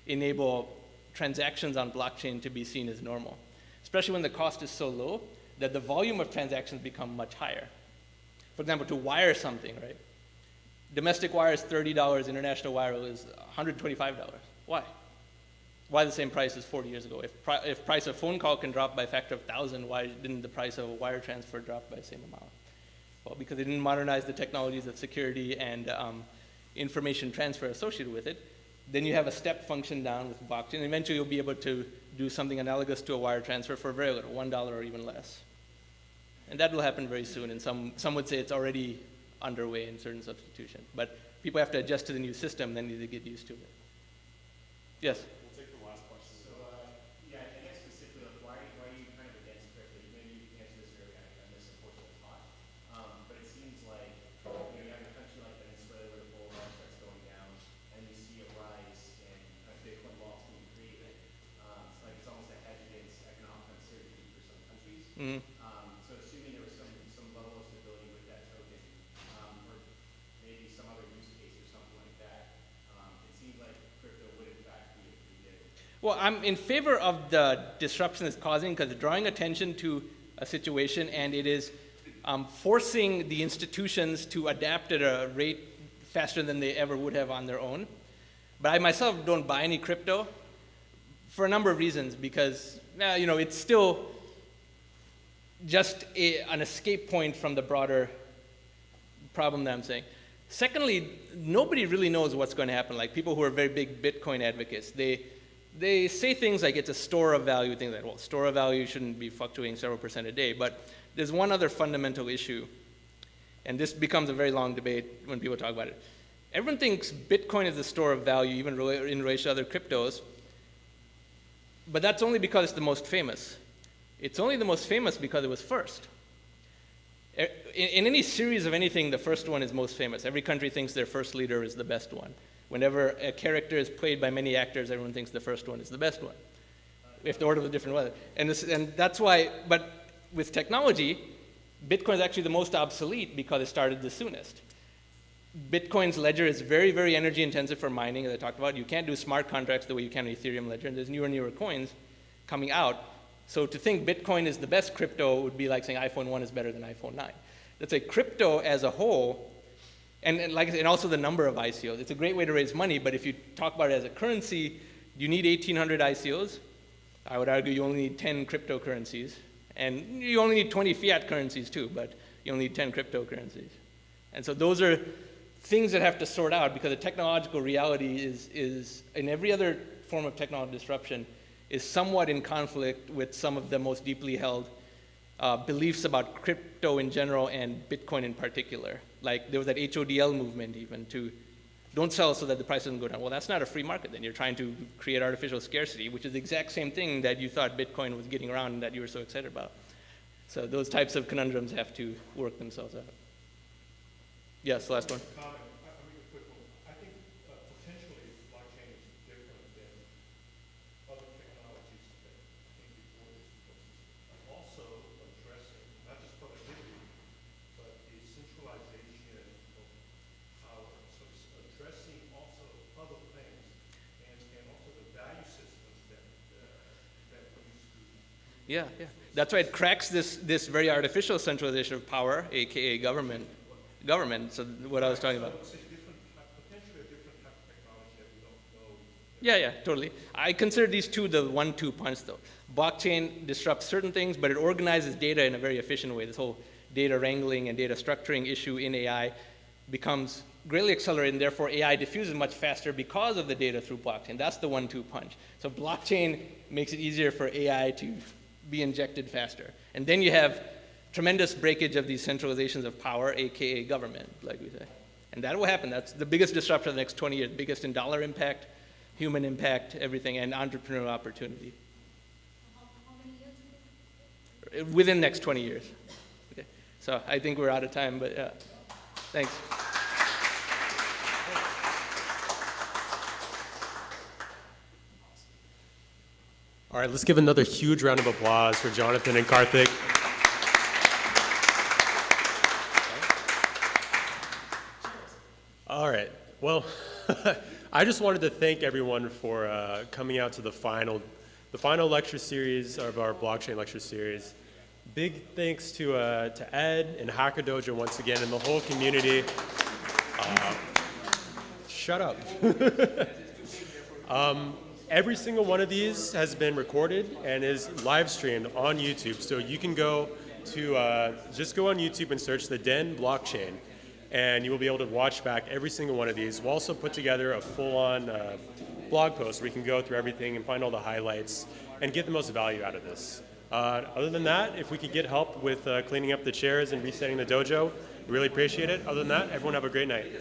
enable transactions on blockchain to be seen as normal, especially when the cost is so low that the volume of transactions become much higher. For example, to wire something, right? Domestic wire is $30, international wire is $125. Why? Why the same price as 40 years ago? If price of phone call can drop by a factor of 1,000, why didn't the price of a wire transfer drop by the same amount? Well, because they didn't modernize the technologies of security and information transfer associated with it. Then you have a step function down with blockchain. And eventually, you'll be able to do something analogous to a wire transfer for very little, $1 or even less. And that will happen very soon. And some would say it's already underway in certain substitutions. But people have to adjust to the new system, then need to get used to it. Yes? We'll take the last question. So, yeah, I guess specifically, like, why are you kind of against crypto? Maybe you can answer this very on this unfortunate thought. But it seems like, you have a country like Venezuela where the gold price starts going down, and you see a rise in Bitcoin laws being created. It's like it's almost a hedge against economic uncertainty for some countries. Mm-hmm. So assuming there was some level of stability with that token, or maybe some other use case or something like that, it seems like crypto would in fact be a pretty good. Well, I'm in favor of the disruption it's causing because it's drawing attention to a situation, and it is forcing the institutions to adapt at a rate faster than they ever would have on their own. But I myself don't buy any crypto for a number of reasons because, it's still just an escape point from the broader problem that I'm saying. Secondly, nobody really knows what's going to happen. Like people who are very big Bitcoin advocates, they say things like it's a store of value, things like, well, store of value shouldn't be fluctuating several % a day. But there's one other fundamental issue, and this becomes a very long debate when people talk about it. Everyone thinks Bitcoin is the store of value, even in relation to other cryptos, but that's only because it's the most famous. It's only the most famous because it was first. In any series of anything, the first one is most famous. Every country thinks their first leader is the best one. Whenever a character is played by many actors, everyone thinks the first one is the best one, if the order was different. And that's why, but with technology, Bitcoin is actually the most obsolete because it started the soonest. Bitcoin's ledger is very, very energy intensive for mining, as I talked about. You can't do smart contracts the way you can on Ethereum ledger, and there's newer and newer coins coming out. So to think Bitcoin is the best crypto would be like saying iPhone 1 is better than iPhone 9. Let's say crypto as a whole, and like I said, and also the number of ICOs. It's a great way to raise money, but if you talk about it as a currency, you need 1,800 ICOs. I would argue you only need 10 cryptocurrencies. And you only need 20 fiat currencies too, but you only need 10 cryptocurrencies. And so those are things that have to sort out because the technological reality is in every other form of technological disruption is somewhat in conflict with some of the most deeply held beliefs about crypto in general and Bitcoin in particular. Like there was that HODL movement even to don't sell so that the price doesn't go down. Well, that's not a free market then. You're trying to create artificial scarcity, which is the exact same thing that you thought Bitcoin was getting around and that you were so excited about. So those types of conundrums have to work themselves out. Yes, last one. Comment. I mean, a quick one. I think potentially blockchain is different than other technologies that came before this because it's also addressing not just productivity, but the centralization of power. So it's addressing also other things Yeah, yeah. That's why it cracks this very artificial centralization of power, aka government. So what I was talking about. Potentially a different type of technology that we don't know. Yeah, totally. I consider these two the 1-2 punch though. Blockchain disrupts certain things, but it organizes data in a very efficient way. This whole data wrangling and data structuring issue in AI becomes greatly accelerated, and therefore AI diffuses much faster because of the data through blockchain. That's the 1-2 punch. So blockchain makes it easier for AI to be injected faster. And then you have tremendous breakage of these centralizations of power, aka government, like we say. And that will happen. That's the biggest disruption of the next 20 years, biggest in dollar impact, human impact, everything, and entrepreneurial opportunity. How many years? Within the next 20 years. Okay. So I think we're out of time, but yeah. Thanks. All right, let's give another huge round of applause for Jonathan and Karthik. All right, well, I just wanted to thank everyone for coming out to the final lecture series of our blockchain lecture series. Big thanks to Ed and Hacker Dojo once again and the whole community. Shut up. Every single one of these has been recorded and is live streamed on YouTube. So you can go to, just go on YouTube and search the Den blockchain, and you will be able to watch back every single one of these. We'll also put together a full-on blog post where you can go through everything and find all the highlights and get the most value out of this. Other than that, if we could get help with cleaning up the chairs and resetting the dojo, we really appreciate it. Other than that, everyone have a great night.